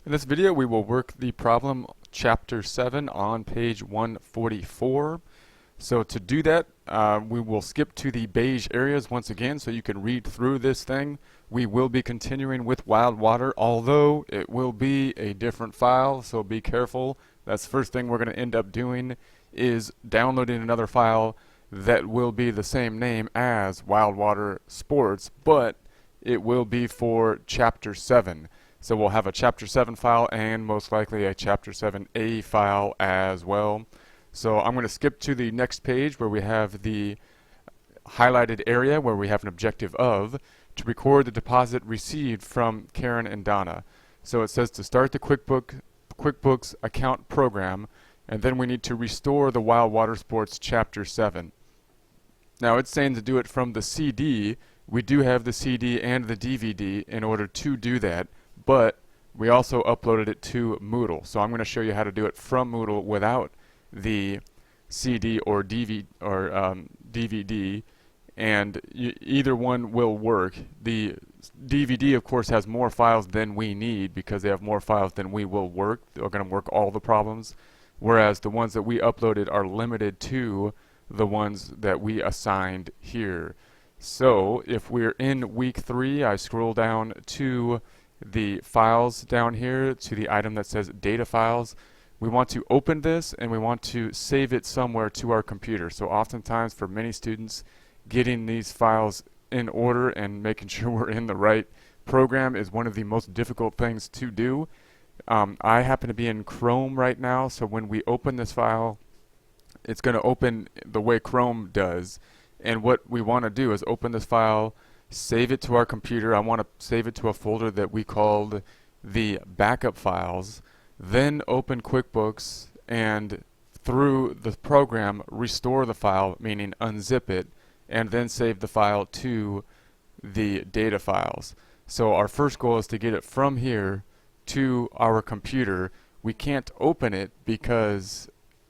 In this video, we will work the problem chapter 7 on page 144. So to do that, we will skip to the beige areas once again so you can read through this thing. We will be continuing with Wild Water, although it will be a different file, so be careful. That's the first thing we're going to end up doing is downloading another file that will be the same name as Wild Water Sports, but it will be for chapter 7. So we'll have a chapter 7 file and most likely a chapter 7a file as well. So I'm going to skip to the next page where we have the highlighted area where we have an objective of to record the deposit received from Karen and Donna. So it says to start the QuickBooks account program, and then we need to restore the Wild Water Sports chapter 7. Now it's saying to do it from the CD. We do have the CD and the DVD in order to do that, but we also uploaded it to Moodle. So I'm going to show you how to do it from Moodle without the CD or DVD, and either one will work. The DVD, of course, has more files than we need because they have more files than we will work. They're going to work all the problems, whereas the ones that we uploaded are limited to the ones that we assigned here. So if we're in week 3, I scroll down to the files down here to the item that says data files. We want to open this and we want to save it somewhere to our computer. So oftentimes for many students, getting these files in order and making sure we're in the right program is one of the most difficult things to do. I happen to be in Chrome right now, so when we open this file, it's going to open the way Chrome does. And what we want to do is open this file, save it to our computer. I want to save it to a folder that we called the backup files, then open QuickBooks and through the program restore the file, meaning unzip it, and then save the file to the data files. So our first goal is to get it from here to our computer. We can't open it because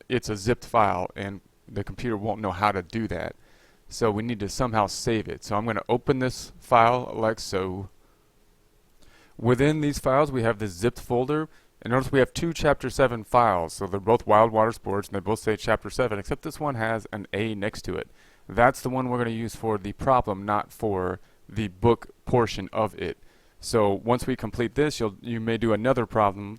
it's a zipped file and the computer won't know how to do that. So we need to somehow save it. So I'm going to open this file like so. Within these files we have this zipped folder, and notice we have 2 chapter 7 files. So they're both Wild Water Sports and they both say chapter 7, except this one has an A next to it. That's the one we're going to use for the problem, not for the book portion of it. So once we complete this, you may do another problem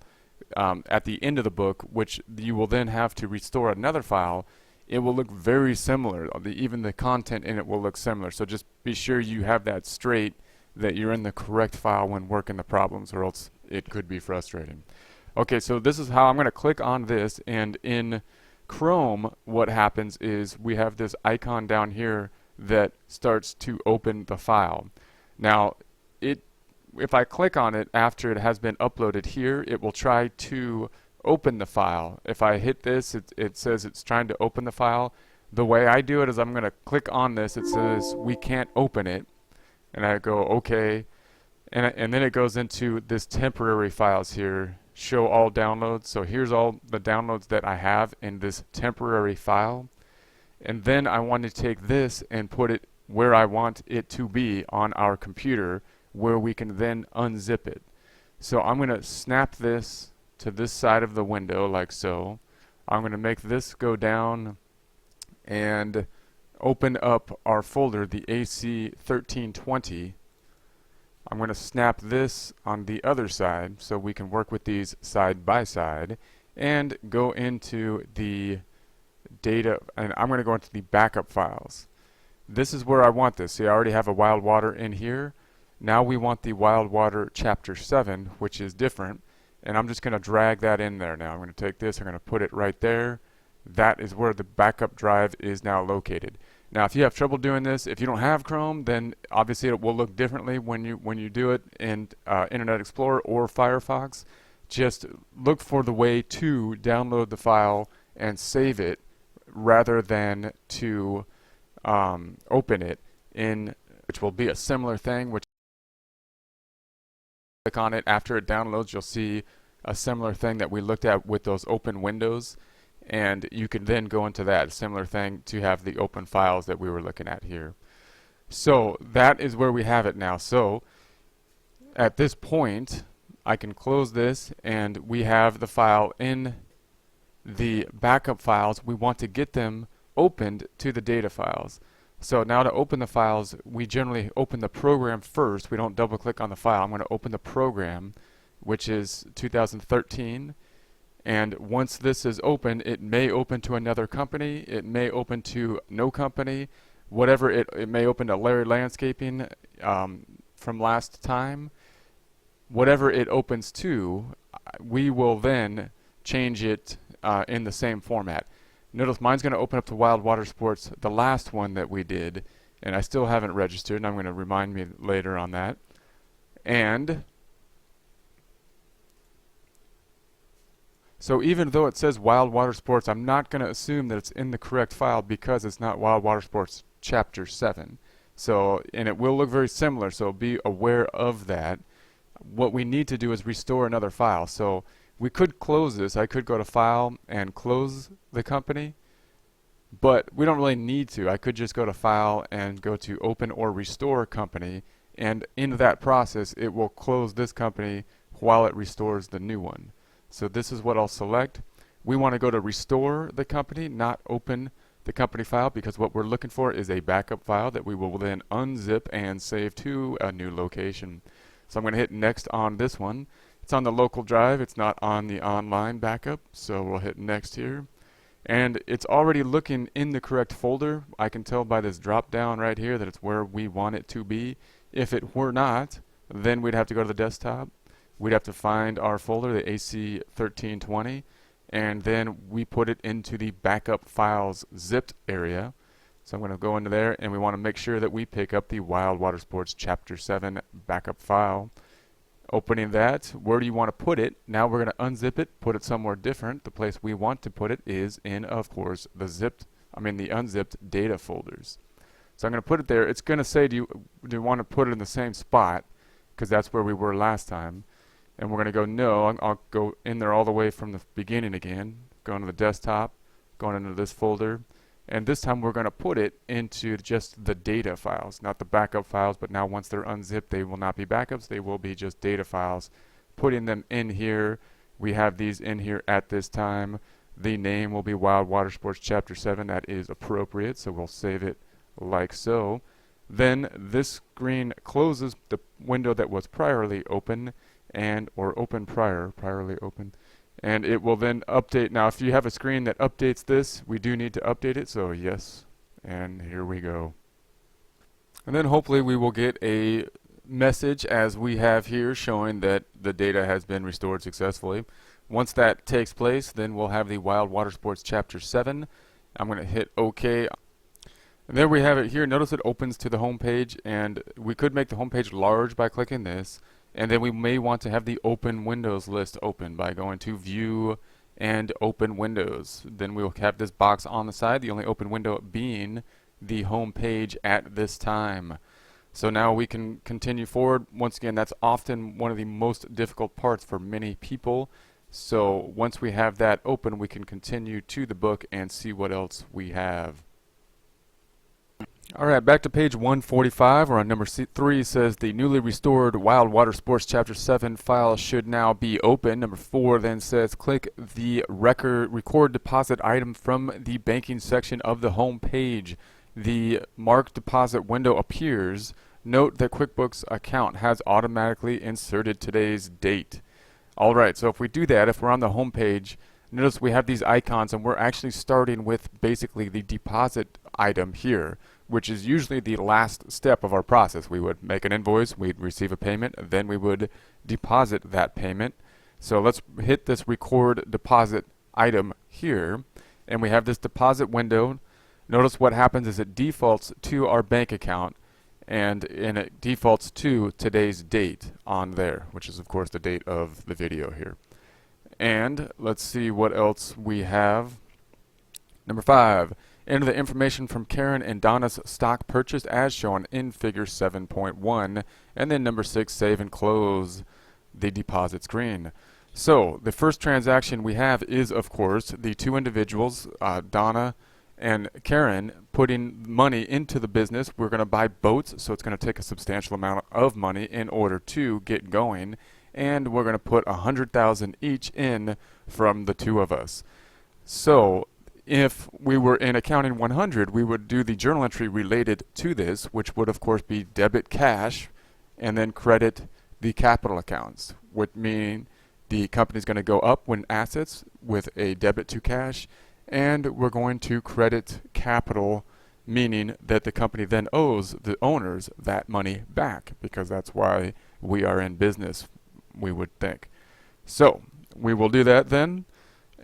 at the end of the book, which you will then have to restore another file. It will look very similar. Even the content in it will look similar. So just be sure you have that straight, that you're in the correct file when working the problems, or else it could be frustrating. Okay, so this is how I'm going to click on this, and in Chrome what happens is we have this icon down here that starts to open the file. Now if I click on it after it has been uploaded here, it will try to open the file. If I hit this, it says it's trying to open the file. The way I do it is I'm going to click on this. It says we can't open it, and I go okay, and then it goes into this temporary files here, show all downloads. So here's all the downloads that I have in this temporary file, and then I want to take this and put it where I want it to be on our computer, where we can then unzip it. So I'm going to snap this to this side of the window like so. I'm going to make this go down and open up our folder, the AC 1320. I'm going to snap this on the other side so we can work with these side by side, and go into the data, and I'm going to go into the backup files. This is where I want this. See, I already have a Wild Water in here. Now we want the Wild Water chapter 7, which is different, and I'm just going to drag that in there now. I'm going to take this, I'm going to put it right there. That is where the backup drive is now located. Now if you have trouble doing this, if you don't have Chrome, then obviously it will look differently when you do it in Internet Explorer or Firefox. Just look for the way to download the file and save it rather than to open it in, which will be a similar thing. Which click on it after it downloads, you'll see a similar thing that we looked at with those open windows, and you can then go into that similar thing to have the open files that we were looking at here. So that is where we have it now. So at this point I can close this, and we have the file in the backup files. We want to get them opened to the data files. So now to open the files, we generally open the program first. We don't double click on the file. I'm going to open the program, which is 2013. And once this is open, it may open to another company. It may open to no company. Whatever, it may open to Larry Landscaping from last time. Whatever it opens to, we will then change it in the same format. Notice mine's going to open up to Wild Water Sports, the last one that we did, and I still haven't registered, and I'm going to remind me later on that. And so even though it says Wild Water Sports, I'm not going to assume that it's in the correct file because it's not Wild Water Sports Chapter 7. So, and it will look very similar, so be aware of that. What we need to do is restore another file. So we could close this. I could go to File and close the company, but we don't really need to. I could just go to File and go to Open or Restore Company, and in that process it will close this company while it restores the new one. So this is what I'll select. We want to go to Restore the company, not Open the company file, because what we're looking for is a backup file that we will then unzip and save to a new location. So I'm going to hit Next on this one. It's on the local drive, it's not on the online backup, so we'll hit Next here. And it's already looking in the correct folder. I can tell by this drop down right here that it's where we want it to be. If it were not, then we'd have to go to the desktop. We'd have to find our folder, the AC1320, and then we put it into the backup files zipped area. So I'm going to go into there, and we want to make sure that we pick up the Wild Water Sports Chapter 7 backup file. Opening that, where do you want to put it? Now we're going to unzip it, put it somewhere different. The place we want to put it is in, of course, the unzipped data folders. So I'm going to put it there. It's going to say, do you want to put it in the same spot? Because that's where we were last time. And we're going to go no. I'll go in there all the way from the beginning again. Going to the desktop, going into this folder. And this time we're going to put it into just the data files, not the backup files, but now once they're unzipped, they will not be backups, they will be just data files. Putting them in here, we have these in here at this time. The name will be Wild Water Sports Chapter 7, that is appropriate, so we'll save it like so. Then this screen closes the window that was priorly open, priorly open. And it will then update. Now if you have a screen that updates this, we do need to update it, so yes, and here we go. And then hopefully we will get a message as we have here showing that the data has been restored successfully. Once that takes place, then we'll have the Wild Water Sports Chapter 7. I'm going to hit OK. And there we have it here. Notice it opens to the home page, and we could make the home page large by clicking this. And then we may want to have the Open Windows list open by going to View and Open Windows. Then we'll have this box on the side, the only open window being the home page at this time. So now we can continue forward. Once again, that's often one of the most difficult parts for many people. So once we have that open, we can continue to the book and see what else we have. Alright, back to page 145, where on number 3 says the newly restored Wild Water Sports Chapter 7 file should now be open. Number 4 then says click the record deposit item from the banking section of the home page. The marked deposit window appears. Note that QuickBooks account has automatically inserted today's date. Alright, so if we do that, if we're on the home page, notice we have these icons, and we're actually starting with basically the deposit item here, which is usually the last step of our process. We would make an invoice, we'd receive a payment, then we would deposit that payment. So let's hit this record deposit item here, and we have this deposit window. Notice what happens is it defaults to our bank account, and it defaults to today's date on there, which is of course the date of the video here. And let's see what else we have. Number 5. Enter the information from Karen and Donna's stock purchase as shown in figure 7.1. And then number 6, save and close the deposit screen. So the first transaction we have is, of course, the two individuals, Donna and Karen, putting money into the business. We're going to buy boats, so it's going to take a substantial amount of money in order to get going. and we're going to put 100,000 each in from the two of us. So if we were in accounting 100, we would do the journal entry related to this, which would of course be debit cash and then credit the capital accounts, which mean the company's going to go up when assets with a debit to cash, and we're going to credit capital, meaning that the company then owes the owners that money back, because that's why we are in business, we would think. So we will do that then.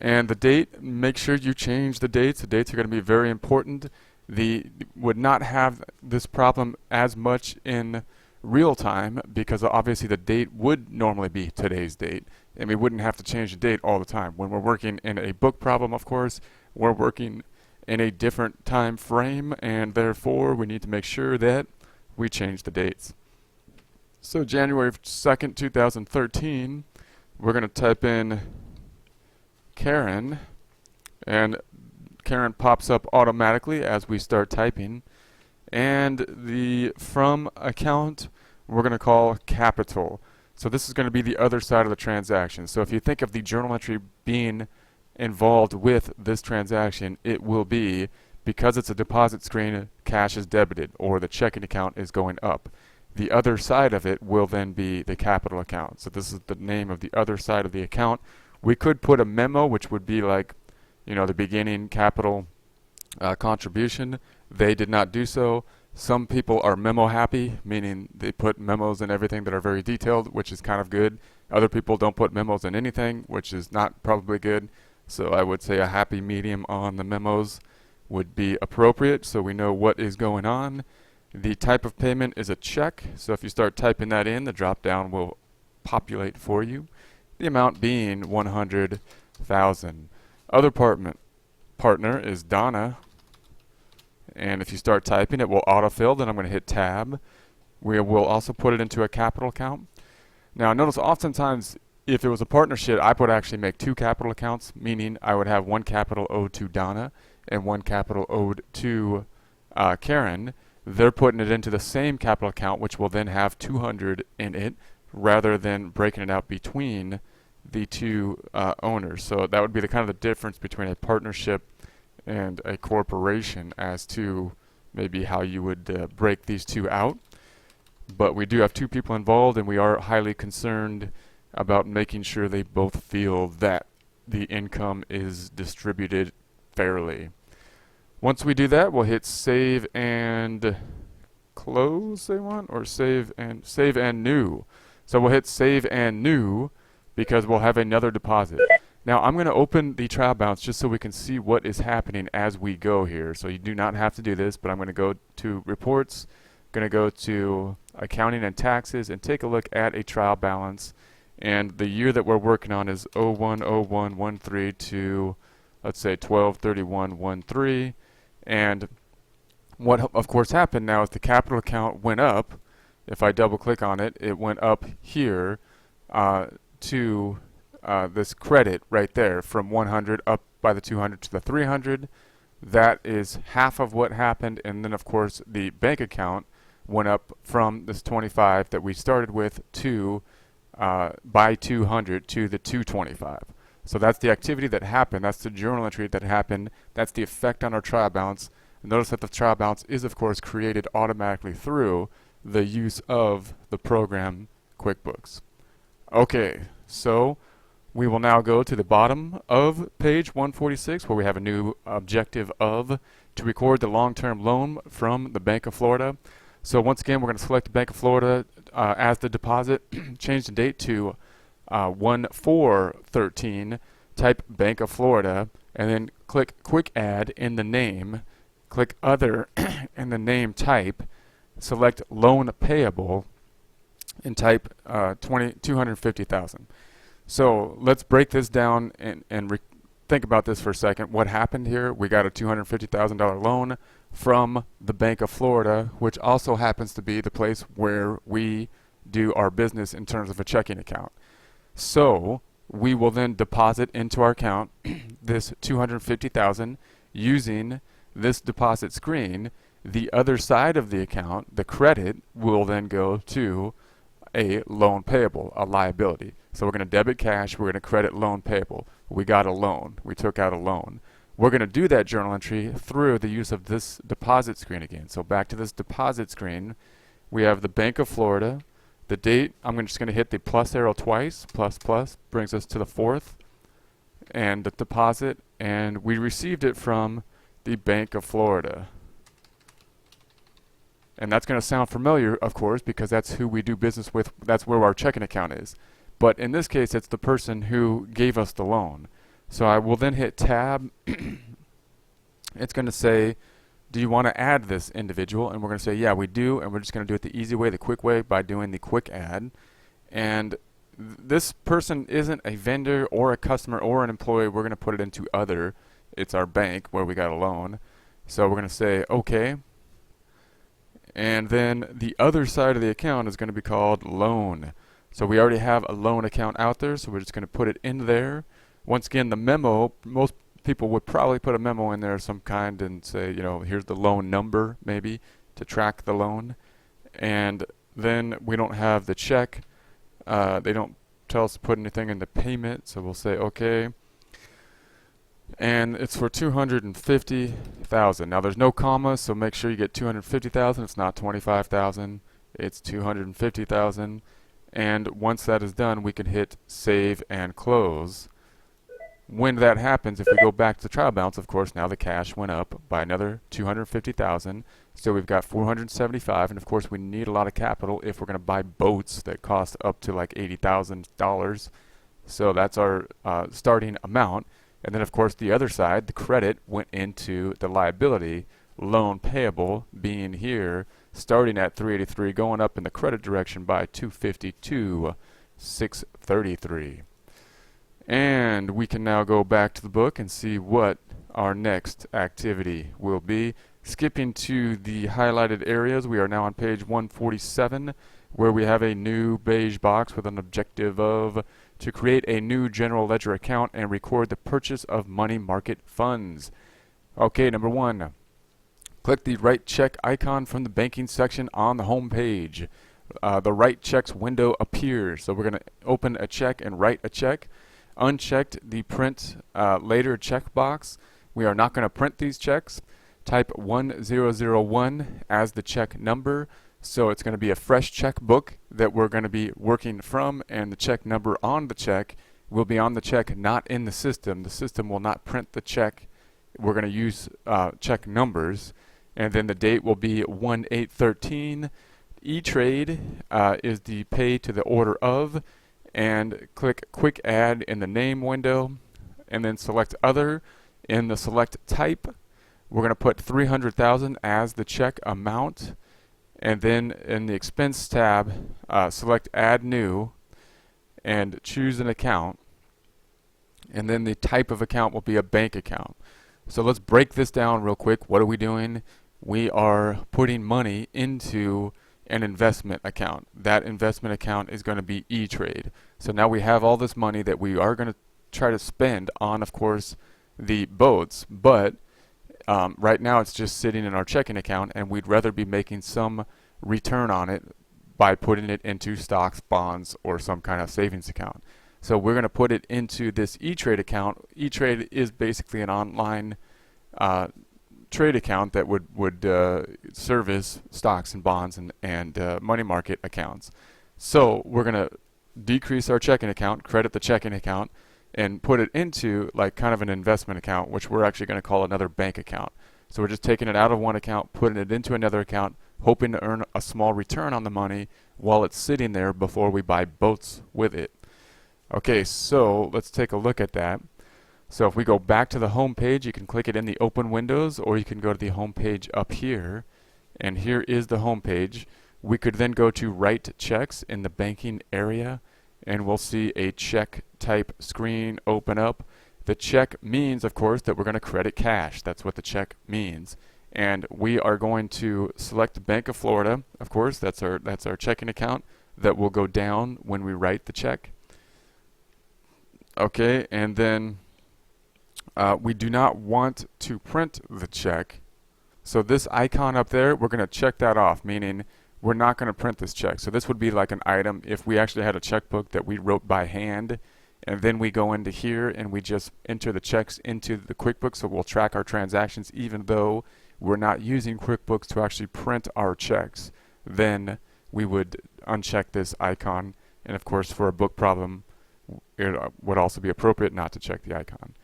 And the date, make sure you change the dates. The dates are going to be very important. Would not have this problem as much in real time, because obviously the date would normally be today's date, and we wouldn't have to change the date all the time. When we're working in a book problem, of course, we're working in a different time frame, and therefore we need to make sure that we change the dates. So January 2nd, 2013, we're going to type in Karen, and Karen pops up automatically as we start typing. And the from account we're going to call capital. So this is going to be the other side of the transaction. So if you think of the journal entry being involved with this transaction, it will be, because it's a deposit screen, cash is debited or the checking account is going up. The other side of it will then be the capital account. So this is the name of the other side of the account. We could put a memo, which would be like, you know, the beginning capital contribution. They did not do so. Some people are memo happy, meaning they put memos in everything that are very detailed, which is kind of good. Other people don't put memos in anything, which is not probably good. So I would say a happy medium on the memos would be appropriate, so we know what is going on. The type of payment is a check, so if you start typing that in, the drop down will populate for you. The amount being 100,000. Other partner is Donna, and if you start typing, it will autofill. Then I'm going to hit tab. We will also put it into a capital account. Now notice oftentimes if it was a partnership, I would actually make two capital accounts, meaning I would have one capital owed to Donna and one capital owed to Karen. They're putting it into the same capital account, which will then have 200 in it, rather than breaking it out between the two owners. So that would be the kind of the difference between a partnership and a corporation as to maybe how you would break these two out. But we do have two people involved, and we are highly concerned about making sure they both feel that the income is distributed fairly. Once we do that, we'll hit save and close, they want, or save and new. So we'll hit save and new because we'll have another deposit. Now I'm going to open the trial balance just so we can see what is happening as we go here. So you do not have to do this, but I'm going to go to reports, going to go to accounting and taxes, and take a look at a trial balance. And the year that we're working on is 01/01/13 to, let's say, 12/31/13. And what of course happened now is the capital account went up. If I double click on it, it went up here to this credit right there from 100 up by the 200 to the 300. That is half of what happened. And then of course the bank account went up from this 25 that we started with to by 200 to the 225. So that's the activity that happened. That's the journal entry that happened. That's the effect on our trial balance. Notice that the trial balance is of course created automatically through the use of the program QuickBooks. Okay, so we will now go to the bottom of page 146 where we have a new objective of to record the long-term loan from the Bank of Florida. So once again, we're going to select the Bank of Florida as the deposit, change the date to 1/4/13, type Bank of Florida, and then click Quick Add in the name, click Other in the name type, select Loan Payable, and type 250,000. So let's break this down and think about this for a second. What happened here? We got a $250,000 loan from the Bank of Florida, which also happens to be the place where we do our business in terms of a checking account. So we will then deposit into our account this $250,000 using this deposit screen. The other side of the account, the credit, will then go to a loan payable, a liability. So we're going to debit cash, we're going to credit loan payable. We got a loan, we took out a loan. We're going to do that journal entry through the use of this deposit screen again. So back to this deposit screen, we have the Bank of Florida, the date. I'm just going to hit the plus arrow twice, plus plus, brings us to the 4th, and the deposit, and we received it from the Bank of Florida. And that's going to sound familiar, of course, because that's who we do business with. That's where our checking account is. But in this case, it's the person who gave us the loan. So I will then hit tab. It's going to say, do you want to add this individual? And we're going to say, yeah, we do. And we're just going to do it the easy way, the quick way, by doing the quick add. And this person isn't a vendor or a customer or an employee. We're going to put it into other. It's our bank where we got a loan. So we're going to say, okay. And then the other side of the account is going to be called loan. So we already have a loan account out there, so we're just going to put it in there. Once again, the memo, most people would probably put a memo in there of some kind and say, you know, here's the loan number, maybe, to track the loan. And then we don't have the check. They don't tell us to put anything in the payment, so we'll say, okay. And it's for $250,000. Now there's no comma, so make sure you get $250,000. It's not $25,000. It's $250,000. And once that is done, we can hit save and close. When that happens, if we go back to the trial balance, of course, now the cash went up by another $250,000. So we've got $475,000, and of course we need a lot of capital if we're going to buy boats that cost up to like $80,000. So that's our starting amount. And then, of course, the other side, the credit, went into the liability, loan payable being here, starting at $383, going up in the credit direction by $250 to $633. And we can now go back to the book and see what our next activity will be. Skipping to the highlighted areas, we are now on page 147, where we have a new beige box with an objective of to create a new general ledger account and record the purchase of money market funds. Okay, number 1, click the write check icon from the banking section on the home page. The write checks window appears, so we're going to open a check and write a check. Unchecked the print later checkbox. We are not going to print these checks. Type 1001 as the check number. So it's going to be a fresh checkbook that we're going to be working from, and the check number on the check will be on the check, not in the system. The system will not print the check. We're going to use check numbers, and then the date will be 1/8/13. E-Trade is the pay to the order of, and click quick add in the name window, and then select other. In the select type, we're going to put $300,000 as the check amount. And then in the expense tab, select add new and choose an account. And then the type of account will be a bank account. So let's break this down real quick. What are we doing? We are putting money into an investment account. That investment account is going to be E-Trade. So now we have all this money that we are going to try to spend on, of course, the boats, but right now it's just sitting in our checking account, and we'd rather be making some return on it by putting it into stocks, bonds, or some kind of savings account. So we're going to put it into this E-Trade account. E-Trade is basically an online trade account that would service stocks and bonds and money market accounts. So we're going to decrease our checking account, credit the checking account, and put it into like kind of an investment account, which we're actually going to call another bank account. So we're just taking it out of one account, putting it into another account, hoping to earn a small return on the money while it's sitting there before we buy boats with it. Okay, so let's take a look at that. So if we go back to the home page, you can click it in the open windows, or you can go to the home page up here, and here is the home page. We could then go to write checks in the banking area, and we'll see a check type screen open up. The check means, of course, that we're going to credit cash. That's what the check means. And we are going to select Bank of Florida. Of course, that's our checking account that will go down when we write the check. Okay, and then we do not want to print the check. So this icon up there, we're going to check that off, meaning we're not going to print this check. So this would be like an item if we actually had a checkbook that we wrote by hand, and then we go into here and we just enter the checks into the QuickBooks, so we'll track our transactions even though we're not using QuickBooks to actually print our checks. Then we would uncheck this icon, and of course for a book problem it would also be appropriate not to check the icon.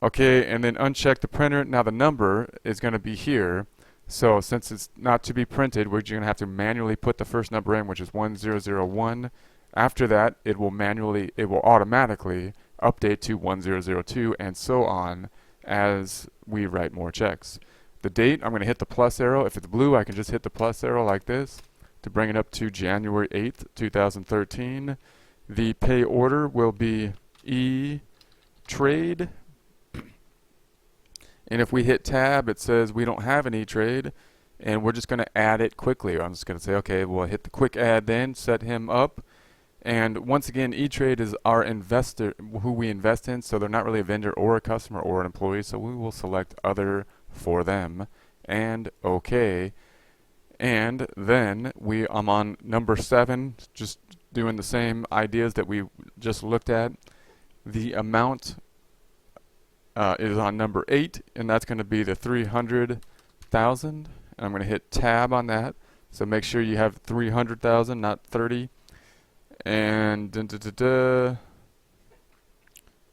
Okay, and then uncheck the printer. Now the number is going to be here. So since it's not to be printed, we're going to have to manually put the first number in, which is 1001. After that, it will automatically update to 1002, and so on as we write more checks. The date, I'm going to hit the plus arrow. If it's blue, I can just hit the plus arrow like this to bring it up to January 8th, 2013. The pay order will be E-Trade. And if we hit tab, it says we don't have an E-Trade, and we're just going to add it quickly. I'm just going to say, okay, we'll hit the quick add then, set him up. And once again, E-Trade is our investor, who we invest in, so they're not really a vendor or a customer or an employee, so we will select other for them, and okay. And then I'm on number 7, just doing the same ideas that we just looked at. The amount is on number 8, and that's going to be the 300,000. And I'm going to hit tab on that. So make sure you have 300,000, not 30. And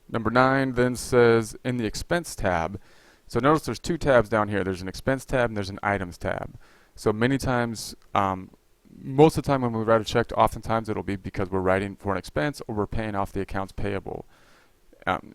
number 9 then says in the expense tab. So notice there's 2 tabs down here. There's an expense tab and there's an items tab. So many times, most of the time when we write a check, oftentimes it'll be because we're writing for an expense or we're paying off the accounts payable.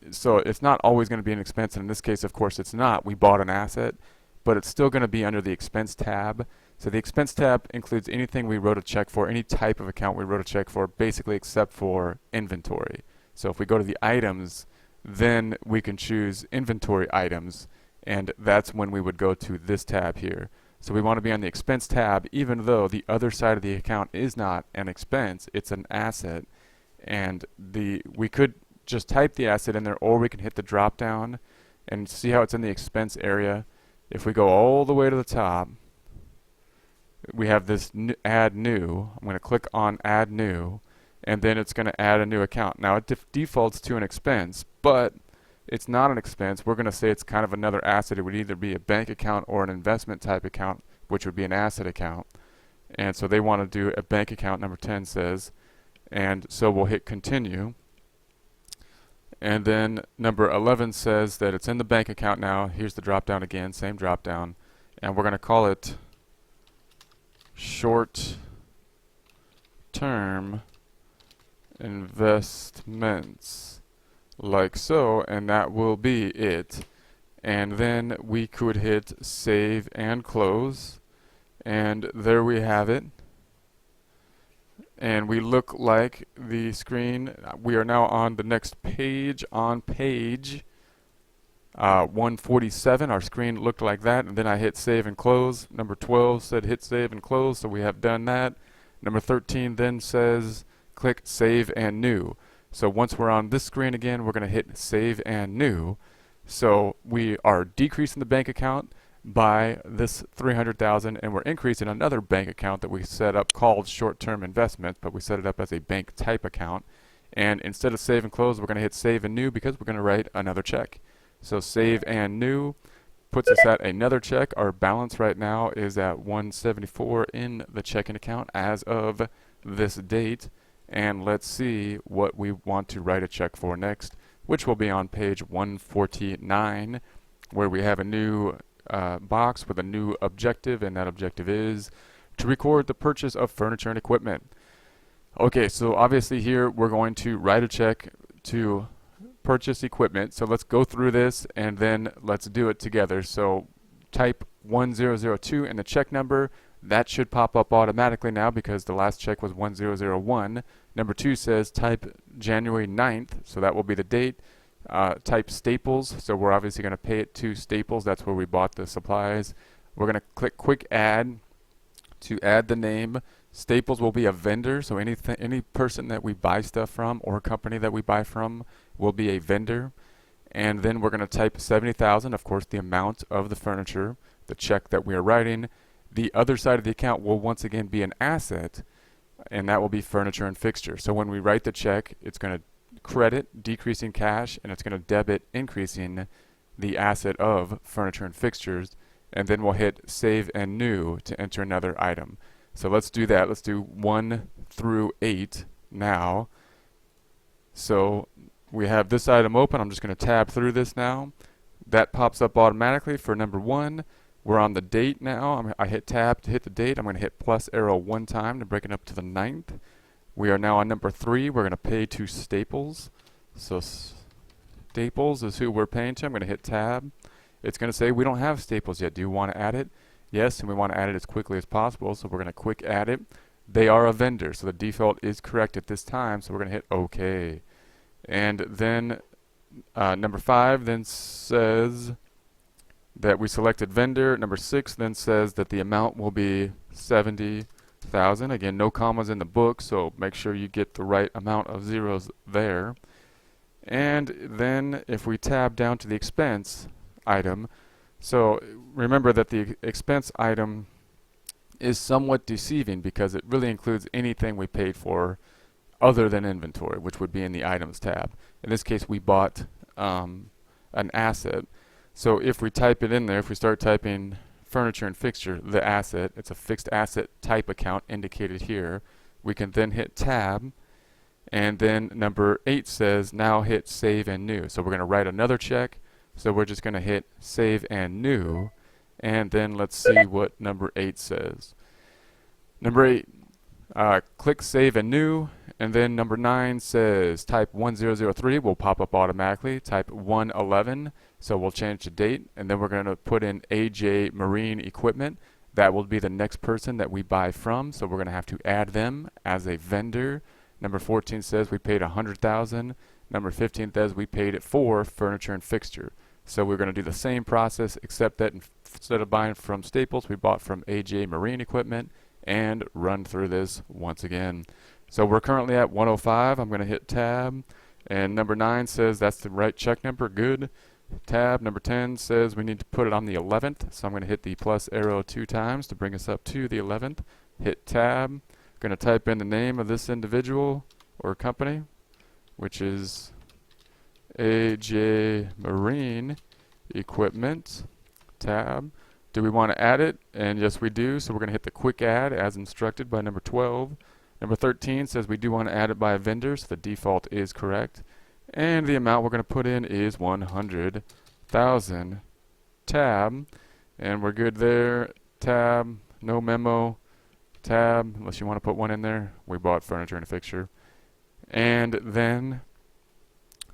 So it's not always going to be an expense, and in this case, of course, it's not. We bought an asset, but it's still going to be under the expense tab. So the expense tab includes anything we wrote a check for, any type of account we wrote a check for, basically except for inventory. So if we go to the items, then we can choose inventory items, and that's when we would go to this tab here. So we want to be on the expense tab, even though the other side of the account is not an expense, it's an asset. And we could just type the asset in there, or we can hit the drop down and see how it's in the expense area. If we go all the way to the top, we have this add new. I'm going to click on add new, and then it's going to add a new account. Now it defaults to an expense, but it's not an expense. We're going to say it's kind of another asset. It would either be a bank account or an investment type account, which would be an asset account. And so they want to do a bank account, number 10 says, and so we'll hit continue. And then number 11 says that it's in the bank account now. Here's the drop down again, same drop down, and we're going to call it short term investments, like so, and that will be it. And then we could hit save and close, and there we have it. And we look like the screen. We are now on the next page, on page 147. Our screen looked like that, and then I hit save and close. Number 12 said hit save and close, so we have done that. Number 13 then says click save and new. So once we're on this screen again, we're going to hit save and new. So we are decreasing the bank account by this 300,000, and we're increasing another bank account that we set up called short-term investment, but we set it up as a bank type account. And instead of save and close, we're going to hit save and new because we're going to write another check. So save and new puts us at another check. Our balance right now is at 174 in the checking account as of this date. And let's see what we want to write a check for next, which will be on page 149, where we have a new box with a new objective, and that objective is to record the purchase of furniture and equipment. Okay, so obviously here we're going to write a check to purchase equipment. So let's go through this and then let's do it together. So type 1002 in the check number. That should pop up automatically now because the last check was 1001. Number 2 says type January 9th, so that will be the date. Type Staples, so we're obviously going to pay it to Staples. That's where we bought the supplies. We're going to click Quick Add to add the name. Staples will be a vendor, so any person that we buy stuff from or company that we buy from will be a vendor. And then we're going to type 70,000, of course, the amount of the furniture, the check that we are writing. The other side of the account will once again be an asset, and that will be furniture and fixture. So when we write the check, it's going to credit decreasing cash, and it's going to debit increasing the asset of furniture and fixtures, and then we'll hit save and new to enter another item. So let's do that. Let's do 1 through 8 now. So we have this item open. I'm just going to tab through this now. That pops up automatically for number 1. We're on the date now. I hit tab to hit the date. I'm going to hit plus arrow 1 time to break it up to the 9th. We are now on number 3. We're going to pay to Staples. So Staples is who we're paying to. I'm going to hit tab. It's going to say we don't have Staples yet. Do you want to add it? Yes, and we want to add it as quickly as possible. So we're going to quick add it. They are a vendor, so the default is correct at this time. So we're going to hit OK. And then number 5 then says that we selected vendor. Number 6 then says that the amount will be 70,000. Again, no commas in the book, so make sure you get the right amount of zeros there. And then if we tab down to the expense item, so remember that the expense item is somewhat deceiving because it really includes anything we paid for other than inventory, which would be in the items tab. In this case, we bought an asset. So if we type it in there, if we start typing furniture and fixture, the asset, it's a fixed asset type account indicated here. We can then hit tab, and then number 8 says now hit save and new. So we're going to write another check. So we're just going to hit save and new, and then let's see what number 8 says. Number 8, click save and new, and then number 9 says type 1003 will pop up automatically. Type 111, so we'll change the date, and then we're going to put in AJ Marine Equipment. That will be the next person that we buy from, so we're going to have to add them as a vendor. Number 14 says we paid $100,000. Number 15 says we paid it for furniture and fixture. So we're going to do the same process, except that instead of buying from Staples, we bought from AJ Marine Equipment, and run through this once again. So we're currently at 105. I'm going to hit tab, and number 9 says that's the right check number. Good. Tab. Number 10 says we need to put it on the 11th, so I'm going to hit the plus arrow 2 times to bring us up to the 11th. Hit tab. Going to type in the name of this individual or company, which is AJ Marine Equipment. Tab. Do we want to add it? And yes, we do. So we're going to hit the quick add as instructed by number 12. Number 13 says we do want to add it by a vendor, so the default is correct. And the amount we're going to put in is 100,000. Tab. And we're good there. Tab. No memo. Tab. Unless you want to put one in there. We bought furniture and a fixture. And then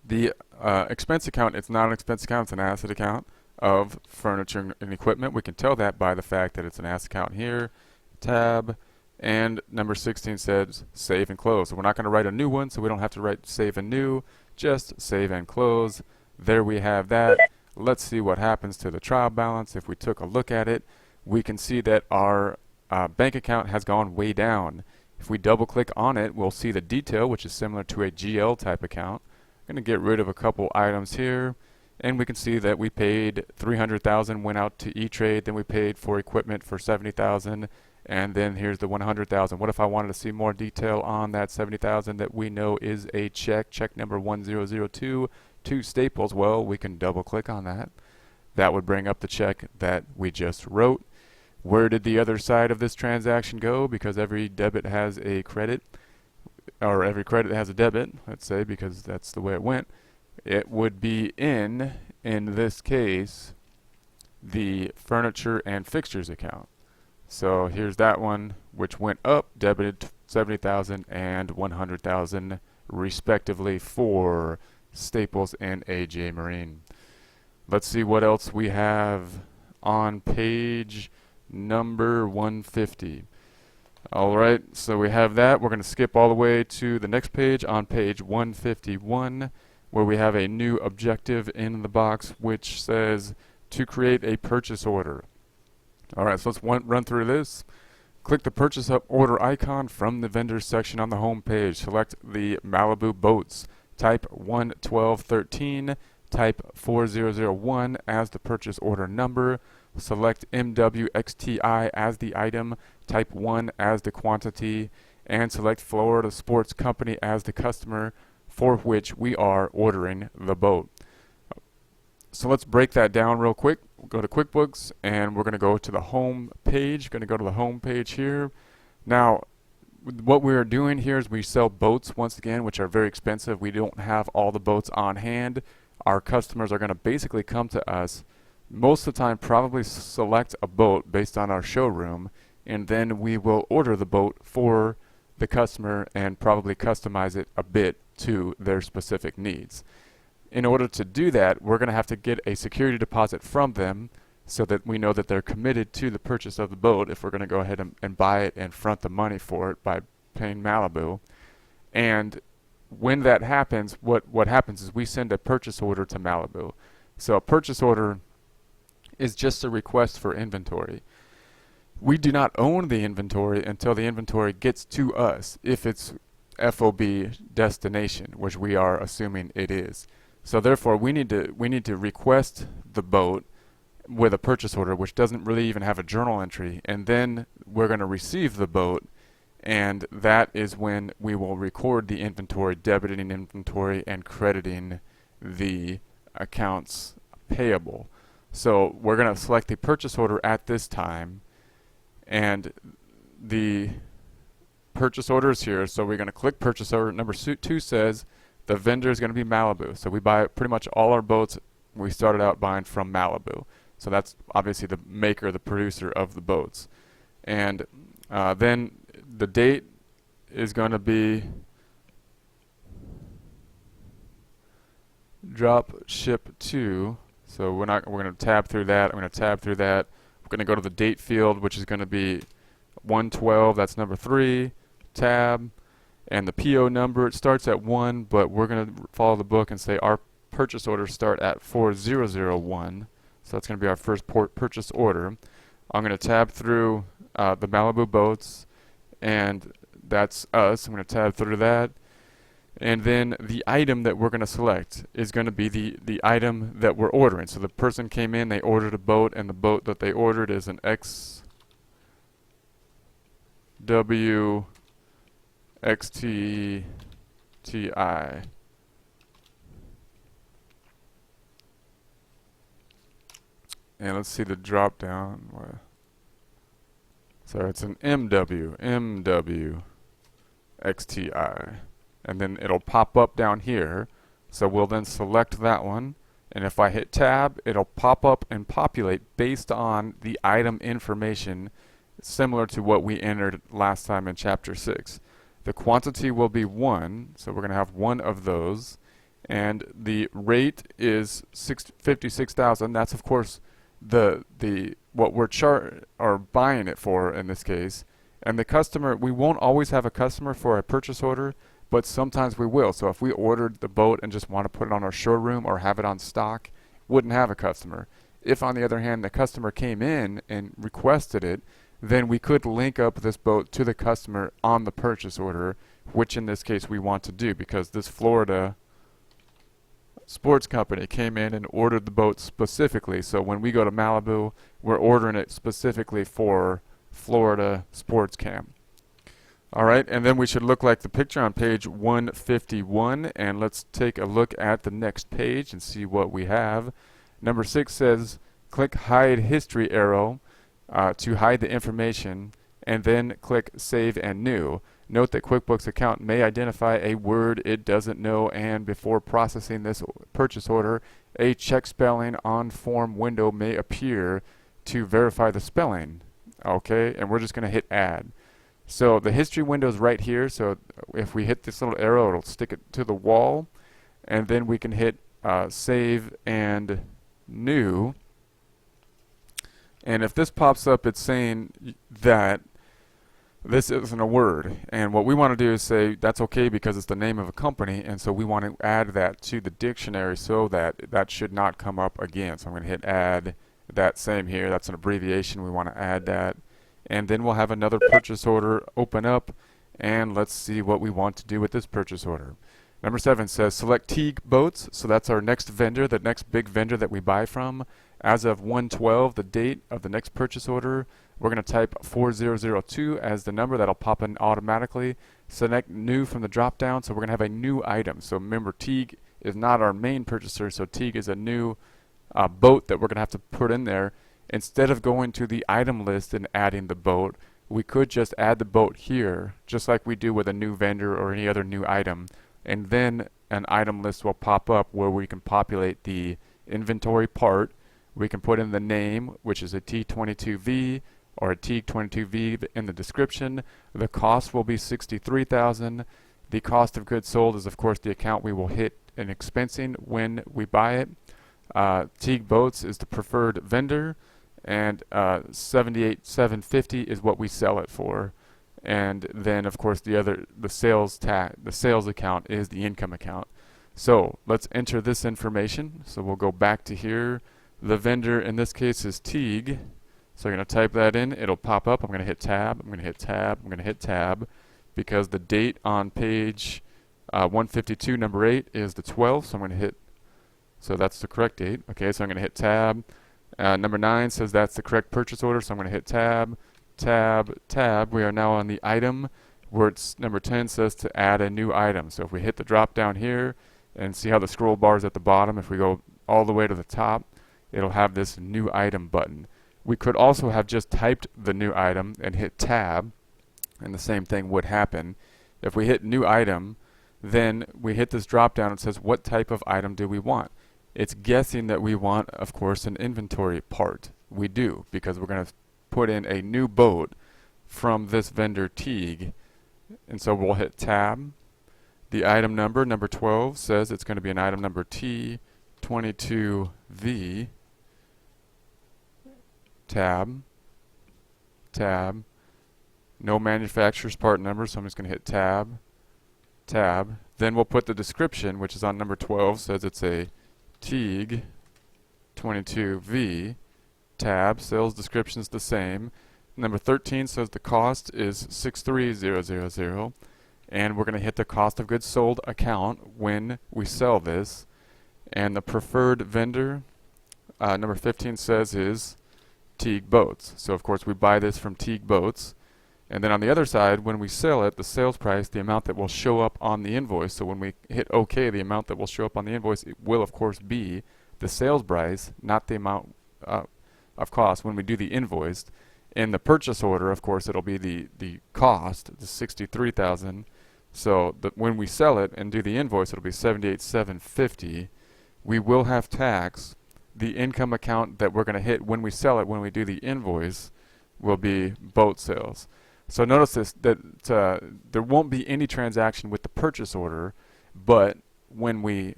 the expense account, it's not an expense account, it's an asset account of furniture and equipment. We can tell that by the fact that it's an asset account here. Tab. And number 16 says save and close. So we're not going to write a new one, so we don't have to write save and new, just save and close. There we have that. Let's see what happens to the trial balance. If we took a look at it, we can see that our bank account has gone way down. If we double click on it, we'll see the detail, which is similar to a GL type account. I'm going to get rid of a couple items here, and we can see that we paid $300,000, went out to E-Trade, then we paid for equipment for $70,000, and then here's the $100,000. What if I wanted to see more detail on that $70,000 that we know is a check number 1002 to Staples? Well, we can double click on that. That would bring up the check that we just wrote. Where did the other side of this transaction go? Because every debit has a credit, or every credit has a debit, let's say, because that's the way it went. It would be in this case, the furniture and fixtures account. So here's that one, which went up, debited 70,000 and 100,000 respectively for Staples and AJ Marine. Let's see what else we have on page number 150. Alright, so we have that. We're going to skip all the way to the next page on page 151, where we have a new objective in the box which says to create a purchase order. Alright, so let's run through this. Click the purchase order icon from the vendors section on the home page. Select the Malibu Boats. Type 11213. Type 4001 as the purchase order number. select MWXTI as the item, type 1 as the quantity, and select Florida Sports Company as the customer for which we are ordering the boat. So let's break that down real quick. We'll go to QuickBooks and we're going to go to the home page. Going to go to the home page here. Now, what we're doing here is we sell boats once again, which are very expensive. We don't have all the boats on hand. Our customers are going to basically come to us most of the time, probably select a boat based on our showroom, and then we will order the boat for the customer and probably customize it a bit to their specific needs. In order to do that, we're going to have to get a security deposit from them so that we know that they're committed to the purchase of the boat if we're going to go ahead and buy it and front the money for it by paying Malibu. And when that happens, what happens is we send a purchase order to Malibu. So a purchase order is just a request for inventory. We do not own the inventory until the inventory gets to us, if it's FOB destination, which we are assuming it is. So therefore, we need to request the boat with a purchase order, which doesn't really even have a journal entry, and then we're going to receive the boat, and that is when we will record the inventory, debiting inventory and crediting the accounts payable. So we're going to select the purchase order at this time, and the purchase order is here. So we're going to click purchase order. Number 2 says the vendor is going to be Malibu. So we buy pretty much all our boats we started out buying from Malibu. So that's obviously the maker, the producer of the boats. And then the date is going to be drop ship to. So we're going to tab through that. I'm going to tab through that. We're going to go to the date field, which is going to be 112. That's number 3. Tab. And the PO number, it starts at 1, but we're going to follow the book and say our purchase orders start at 4001. So that's going to be our first purchase order. I'm going to tab through the Malibu boats, and that's us. I'm going to tab through that. And then the item that we're going to select is going to be the item that we're ordering. So the person came in, they ordered a boat, and the boat that they ordered is an XWXTI. And let's see the drop down. So it's an MWXTI. And then it'll pop up down here. So we'll then select that one. And if I hit tab, it'll pop up and populate based on the item information, similar to what we entered last time in chapter 6. The quantity will be 1, so we're going to have 1 of those. And the rate is 56,000. That's of course the what we're buying it for in this case. And the customer, we won't always have a customer for a purchase order, but sometimes we will. So if we ordered the boat and just want to put it on our showroom or have it on stock, wouldn't have a customer. If on the other hand the customer came in and requested it, then we could link up this boat to the customer on the purchase order, which in this case we want to do because this Florida Sports Company came in and ordered the boat specifically. So when we go to Malibu, we're ordering it specifically for Florida Sports Cam. Alright, and then we should look like the picture on page 151, and let's take a look at the next page and see what we have. Number 6 says click hide history arrow to hide the information, and then click save and new. Note that QuickBooks account may identify a word it doesn't know, and before processing this purchase order, a check spelling on form window may appear to verify the spelling. Okay, and we're just going to hit add. So the history window is right here, so if we hit this little arrow, it'll stick it to the wall, and then we can hit save and new. And if this pops up, it's saying that this isn't a word, and what we want to do is say that's okay because it's the name of a company, and so we want to add that to the dictionary so that that should not come up again. So I'm going to hit add that same here. That's an abbreviation. We want to add that, and then we'll have another purchase order open up, and let's see what we want to do with this purchase order. Number 7 says select Teague boats, so that's our next vendor, the next big vendor that we buy from, As of 1/12, the date of the next purchase order, we're going to type 4002 as the number. That'll pop in automatically. Select new from the drop down, so we're going to have a new item. So remember, Teague is not our main purchaser, so Teague is a new boat that we're going to have to put in there. Instead of going to the item list and adding the boat, we could just add the boat here, just like we do with a new vendor or any other new item. And then an item list will pop up where we can populate the inventory part. We can put in the name, which is a T22V or a T22V in the description. The cost will be $63,000. The cost of goods sold is, of course, the account we will hit in expensing when we buy it. Teague Boats is the preferred vendor, and $78,750 is what we sell it for. And then, of course, the sales account is the income account. So let's enter this information. So we'll go back to here. The vendor in this case is Teague. So I'm going to type that in. It'll pop up. I'm going to hit tab. I'm going to hit tab. I'm going to hit tab because the date on page 152, number 8 is the 12th. So I'm going to hit, so that's the correct date. Okay, so I'm going to hit tab. Number 9 says that's the correct purchase order. So I'm going to hit tab, tab, tab. We are now on the item where it's number 10 says to add a new item. So if we hit the drop down here and see how the scroll bar is at the bottom, if we go all the way to the top, it'll have this new item button. We could also have just typed the new item and hit tab, and the same thing would happen. If we hit new item, then we hit this drop down and says what type of item do we want. It's guessing that we want, of course, an inventory part. We do, because we're going to put in a new boat from this vendor Teague, and so we'll hit tab. The item number, number 12, says it's going to be an item number T22V. Tab, tab, no manufacturer's part number, so I'm just going to hit tab, tab. Then we'll put the description, which is on number 12, says it's a Teague 22V. Tab, sales description is the same. Number 13 says the cost is 63000, and we're going to hit the cost of goods sold account when we sell this. And the preferred vendor, number 15 says is Teague Boats. So of course we buy this from Teague Boats, and then on the other side, when we sell it, the sales price, the amount that will show up on the invoice, so when we hit OK, the amount that will show up on the invoice, it will of course be the sales price, not the amount of cost when we do the invoice. In the purchase order, of course, it'll be the cost, the $63,000. So when we sell it and do the invoice, it'll be $78,750. We will have tax. The income account that we're going to hit when we sell it, when we do the invoice, will be boat sales. So notice this, that there won't be any transaction with the purchase order, but when we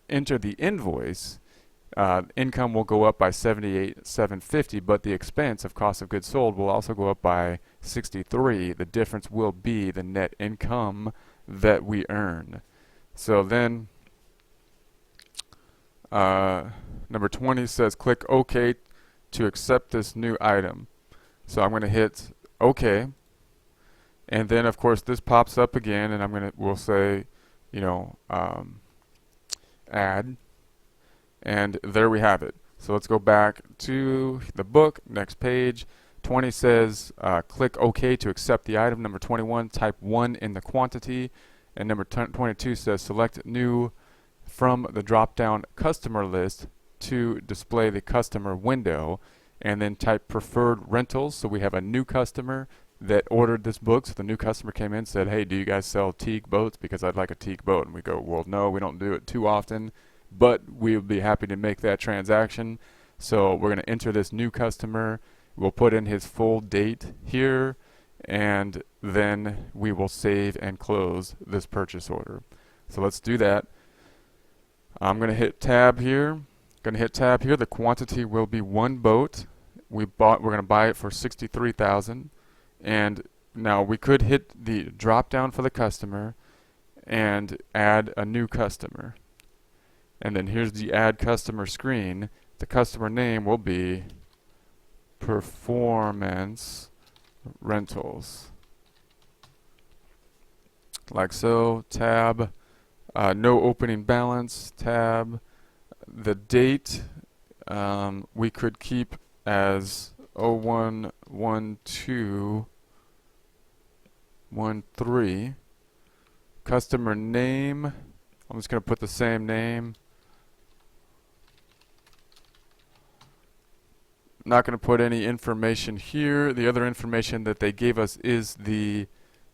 enter the invoice, income will go up by $78,750, but the expense of cost of goods sold will also go up by $63. The difference will be the net income that we earn. So then number 20 says click OK to accept this new item. So I'm going to hit OK, and then of course this pops up again, and we'll say, you know, add, and there we have it. So let's go back to the book, next page. 20 says click OK to accept the item. Number 21, type 1 in the quantity, and number 22 says select new from the drop-down customer list to display the customer window, and then type preferred rentals. So we have a new customer that ordered this book. So the new customer came in and said, hey, do you guys sell Teague boats? Because I'd like a Teague boat. And we go, well, no, we don't do it too often, but we would be happy to make that transaction. So we're going to enter this new customer. We'll put in his full date here, and then we will save and close this purchase order. So let's do that. I'm going to hit tab here. The quantity will be one boat. We're going to buy it for $63,000, and now we could hit the drop down for the customer and add a new customer. And then here's the add customer screen. The customer name will be Performance Rentals, like so. Tab, no opening balance. Tab, the date we could keep as 011213. Customer name, I'm just going to put the same name. Not going to put any information here. The other information that they gave us is the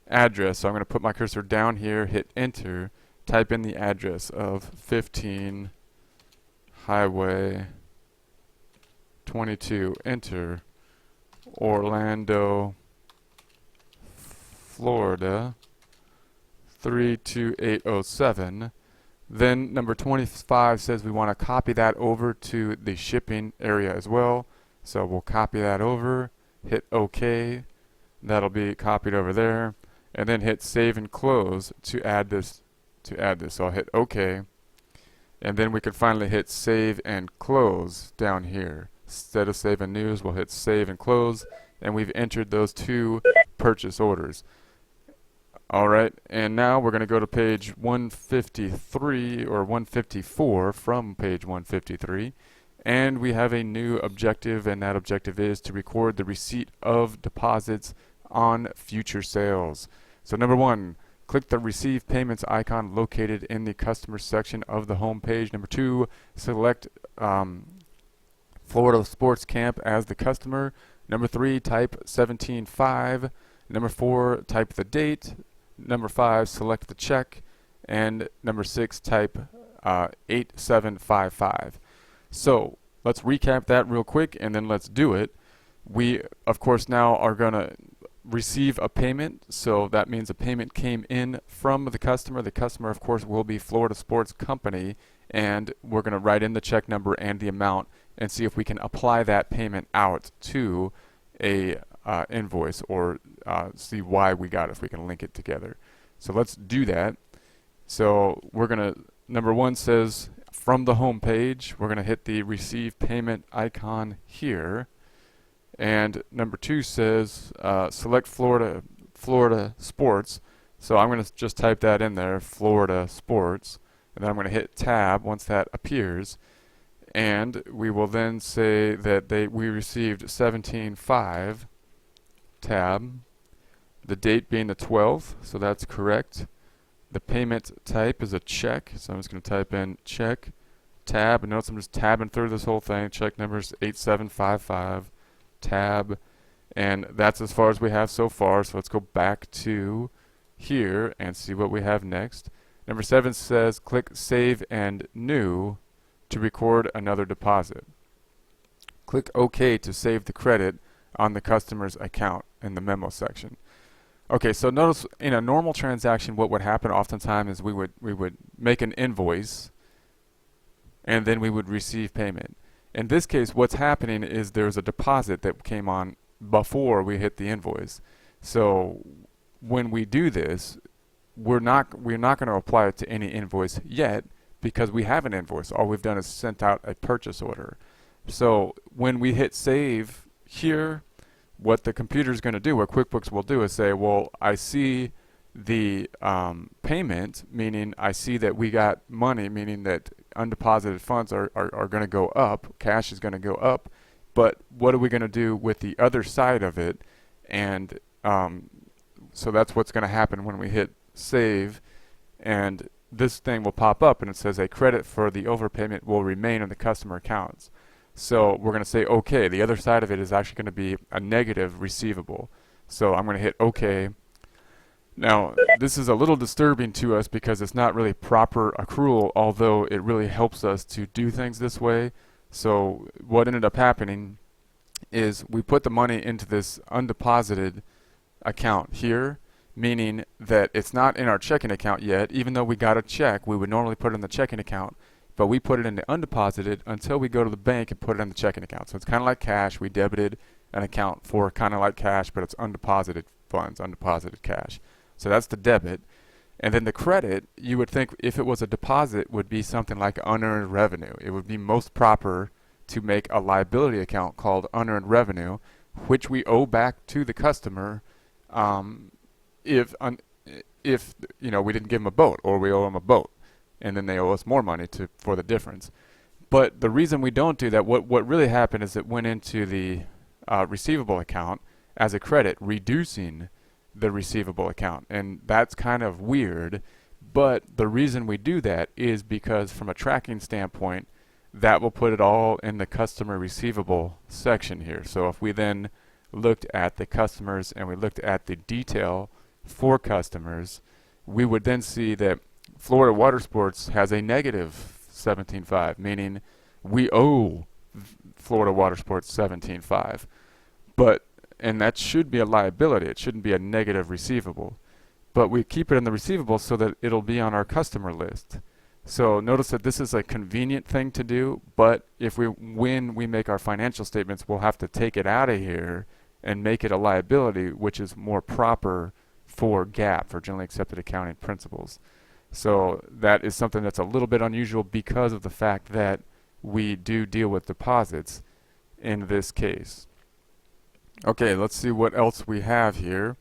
address. So I'm going to put my cursor down here, hit enter, type in the address of 15 Highway 22, enter, Orlando, Florida 32807. Then number 25 says we want to copy that over to the shipping area as well. So we'll copy that over, hit OK. That'll be copied over there, and then hit save and close to add this. So I'll hit OK, and then we can finally hit save and close down here. Instead of save and news, we'll hit save and close, and we've entered those two purchase orders. Alright, and now we're going to go to page 153 or 154 from page 153, and we have a new objective, and that objective is to record the receipt of deposits on future sales. So number one, click the receive payments icon located in the customer section of the home page. Number two, select Florida Sports Camp as the customer. Number three, type 17.5. Number four, type the date. Number five, select the check. And number six, type 8755. So let's recap that real quick and then let's do it. We, of course, now are going to receive a payment. So that means a payment came in from the customer. The customer, of course, will be Florida Sports Company. And we're going to write in the check number and the amount and see if we can apply that payment out to a invoice, or see why we got it, if we can link it together. So let's do that. So we're going to, number one says from the home page, we're going to hit the receive payment icon here. And number two says select Florida Sports. So I'm going to just type that in there, Florida Sports. And then I'm going to hit tab once that appears. And we will then say that we received 17.5, tab, the date being the 12th, so that's correct. The payment type is a check, so I'm just going to type in check, tab, and notice I'm just tabbing through this whole thing. Check number is 8755, tab, and that's as far as we have so far. So let's go back to here and see what we have next. Number 7 says click save and new to record another deposit. Click OK to save the credit on the customer's account in the memo section. Okay, so notice in a normal transaction what would happen oftentimes is we would make an invoice and then we would receive payment. In this case, what's happening is there's a deposit that came on before we hit the invoice. So when we do this, we're not going to apply it to any invoice yet, because we have an invoice. All we've done is sent out a purchase order. So when we hit save here, what the computer is going to do, what QuickBooks will do, is say, well, I see the payment, meaning I see that we got money, meaning that undeposited funds are going to go up, cash is going to go up, but what are we going to do with the other side of it? And so that's what's going to happen when we hit save, and this thing will pop up and it says a credit for the overpayment will remain in the customer accounts. So we're going to say OK. The other side of it is actually going to be a negative receivable. So I'm going to hit OK. Now this is a little disturbing to us because it's not really proper accrual, although it really helps us to do things this way. So what ended up happening is we put the money into this undeposited account here, meaning that it's not in our checking account yet. Even though we got a check, we would normally put it in the checking account, but we put it in the undeposited until we go to the bank and put it in the checking account. So it's kind of like cash. We debited an account for kind of like cash, but it's undeposited funds, undeposited cash. So that's the debit. And then the credit, you would think if it was a deposit, would be something like unearned revenue. It would be most proper to make a liability account called unearned revenue, which we owe back to the customer if you know, we didn't give them a boat, or we owe them a boat, and then they owe us more money for the difference. But the reason we don't do that, what really happened is it went into the receivable account as a credit, reducing the receivable account. And that's kind of weird, but the reason we do that is because from a tracking standpoint, that will put it all in the customer receivable section here. So if we then looked at the customers and we looked at the detail for customers, we would then see that Florida Water Sports has a negative 17.5, meaning we owe Florida Water Sports 17.5. And that should be a liability. It shouldn't be a negative receivable. But we keep it in the receivable so that it'll be on our customer list. So notice that this is a convenient thing to do, but when we make our financial statements, we'll have to take it out of here and make it a liability, which is more proper for GAAP, for generally accepted accounting principles. So that is something that's a little bit unusual because of the fact that we do deal with deposits in this case. Okay, let's see what else we have here.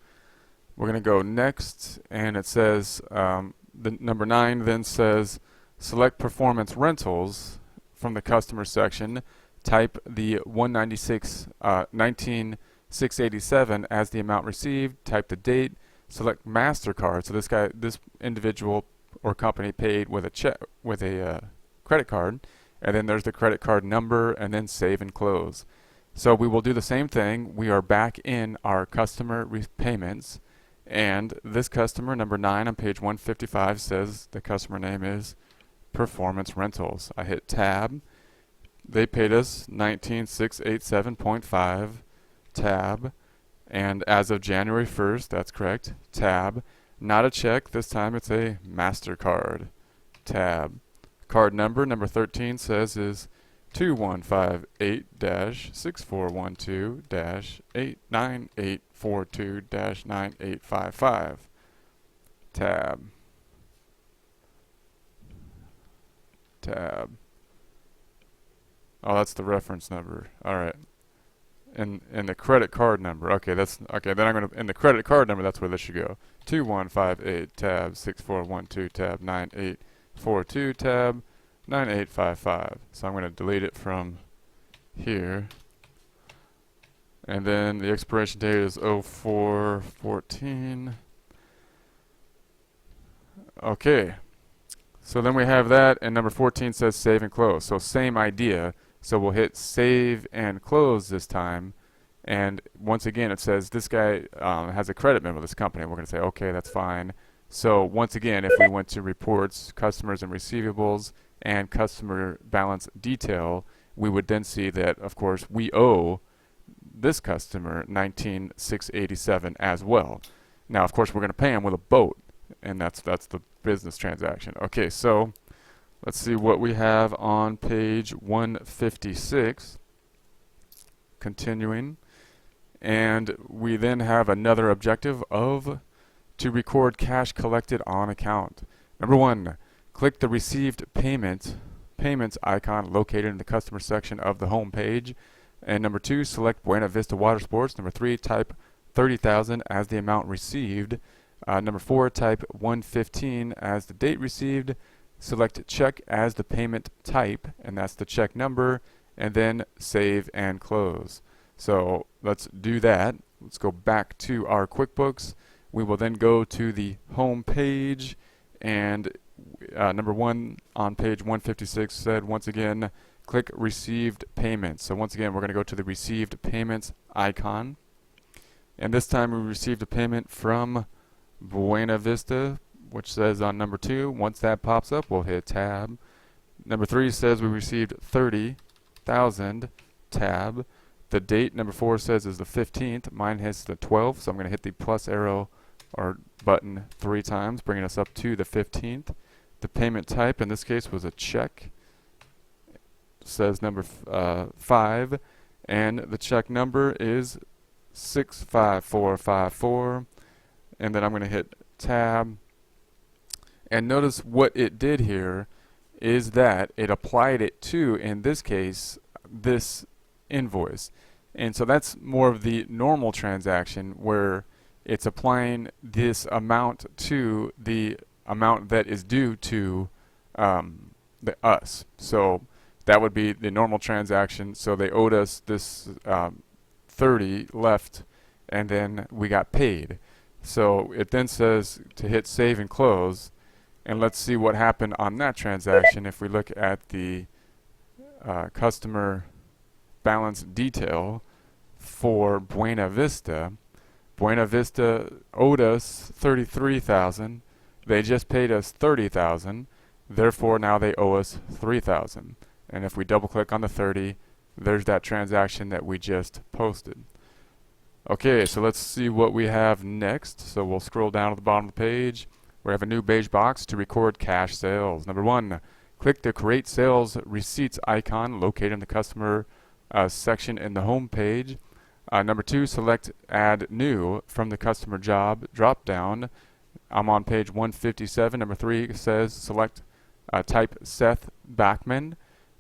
We're going to go next, and it says, the number 9 then says, select performance rentals from the customer section, type the 196,687 as the amount received, type the date, select MasterCard. So this individual or company paid with a check, with a credit card, and then there's the credit card number, and then save and close. So we will do the same thing. We are back in our customer payments, and this customer, number 9 on page 155, says the customer name is Performance Rentals. I hit tab. They paid us $19,687.5, tab, and as of January 1st, that's correct, tab. Not a check, this time it's a MasterCard, tab. Card number, number 13, says is 2158-6412-89842-9855, tab, tab. Oh, that's the reference number. All right. And the credit card number. Okay, that's okay. Then I'm gonna in the credit card number. That's where this should go. 2158 tab 6412 tab 9842 tab 9855. So I'm going to delete it from here. And then the expiration date is 04/14. Okay. So then we have that, and number 14 says save and close. So same idea. So we'll hit save and close this time. And once again, it says this guy has a credit memo, this company. We're going to say, okay, that's fine. So once again, if we went to reports, customers and receivables, and customer balance detail, we would then see that, of course, we owe this customer $19,687 as well. Now, of course, we're going to pay him with a boat, and that's the business transaction. Okay, so let's see what we have on page 156. Continuing, and we then have another objective of to record cash collected on account. Number 1. Click the received payments icon located in the customer section of the home page. And number 2, select Buena Vista Water Sports. Number 3, type 30,000 as the amount received. Number 4, type 115 as the date received. Select check as the payment type, and that's the check number, and then save and close. So let's do that. Let's go back to our QuickBooks. We will then go to the home page, and number 1 on page 156 said, once again, click received payments. So once again, we're going to go to the received payments icon, and this time we received a payment from Buena Vista, which says on number 2. Once that pops up, we'll hit tab. Number 3 says we received 30,000, tab. The date, number 4, says is the 15th. Mine hits the 12th, so I'm going to hit the plus arrow or button 3 times, bringing us up to the 15th. The payment type in this case was a check. It says number 5, and the check number is 65454. And then I'm going to hit tab. And notice what it did here is that it applied it to, in this case, this invoice. And so that's more of the normal transaction where it's applying this amount to the amount that is due to us. So that would be the normal transaction. So they owed us this 30 left, and then we got paid. So it then says to hit save and close, and let's see what happened on that transaction. If we look at the customer balance detail for Buena Vista, Buena Vista owed us $33,000. They just paid us $30,000. Therefore, now they owe us $3,000. And if we double click on the 30, there's that transaction that we just posted. Okay, so let's see what we have next. So we'll scroll down to the bottom of the page. We have a new beige box to record cash sales. Number 1, click the Create Sales Receipts icon located in the Customer section in the home page. Number 2, select Add New from the Customer Job drop-down. I'm on page 157. Number 3 says select type Seth Backman,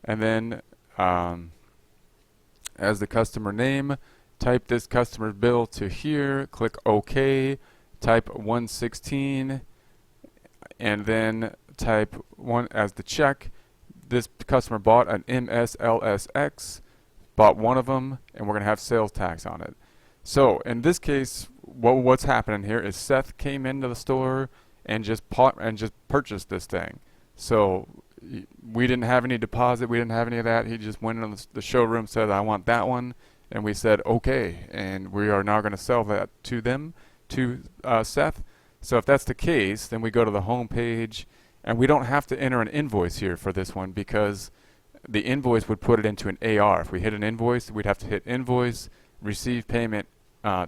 and then as the customer name, type this customer's bill to here, click OK, type 116, and then type 1 as the check. This customer bought an MSLSX, bought one of them, and we're going to have sales tax on it. So in this case, what's happening here is Seth came into the store and just purchased this thing. So we didn't have any deposit, we didn't have any of that. He just went in the showroom, said, I want that one, and we said, okay, and we are now going to sell that to them, to Seth. So if that's the case, then we go to the home page, and we don't have to enter an invoice here for this one because the invoice would put it into an AR. If we hit an invoice, we'd have to hit invoice, receive payment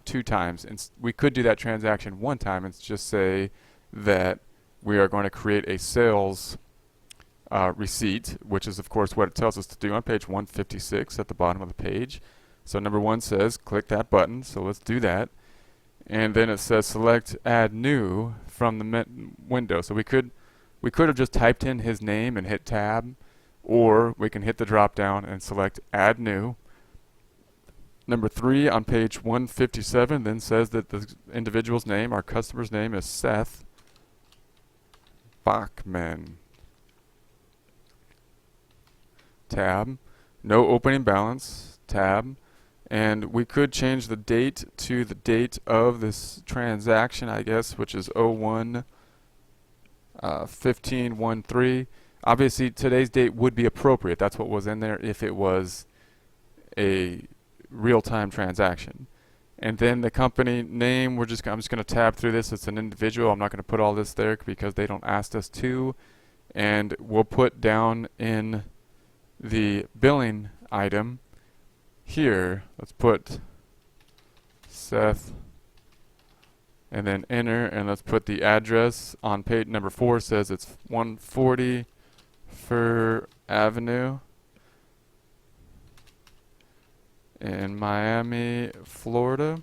2 times. And we could do that transaction 1 time and just say that we are going to create a sales receipt, which is of course what it tells us to do on page 156 at the bottom of the page. So number 1 says click that button, so let's do that. And then it says select Add New from the window. So we could have just typed in his name and hit tab, or we can hit the drop down and select Add New. Number 3 on page 157 then says that the individual's name, our customer's name, is Seth Bachman. Tab. No opening balance. Tab. And we could change the date to the date of this transaction, I guess, which is 01/15/13. Obviously, today's date would be appropriate. That's what was in there if it was a real-time transaction. And then the company name, I'm just going to tab through this. It's an individual. I'm not going to put all this there because they don't ask us to. And we'll put down in the billing item here, let's put Seth and then enter, and let's put the address on page number 4 says it's 140 Fir Avenue in Miami, Florida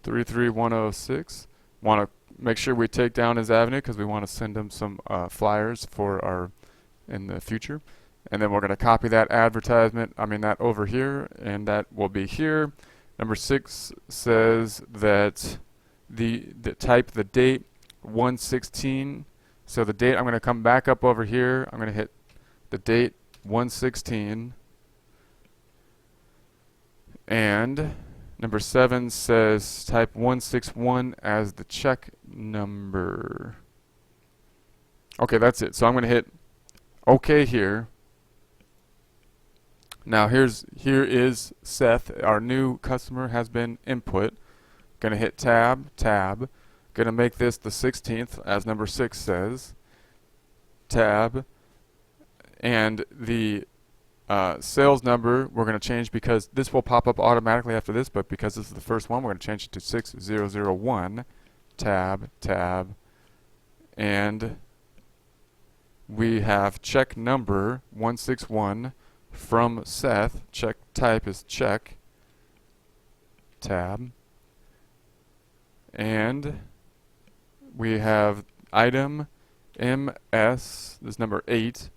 33106. Want to make sure we take down his avenue because we want to send him some flyers for our in the future. And then we're going to copy that advertisement, that over here, and that will be here. Number 6 says that the type the date 1/16. So the date, I'm going to come back up over here. I'm going to hit the date 1/16. And number 7 says type 161 as the check number. Okay, that's it. So I'm going to hit OK here. Now here is Seth, our new customer has been input. Going to hit tab, tab. Going to make this the 16th as number 6 says. Tab. And the sales number we're going to change because this will pop up automatically after this, but because this is the first one, we're going to change it to 6001. Tab, tab. And we have check number 161. From Seth, check type is check, tab, and we have item MS, this number 8,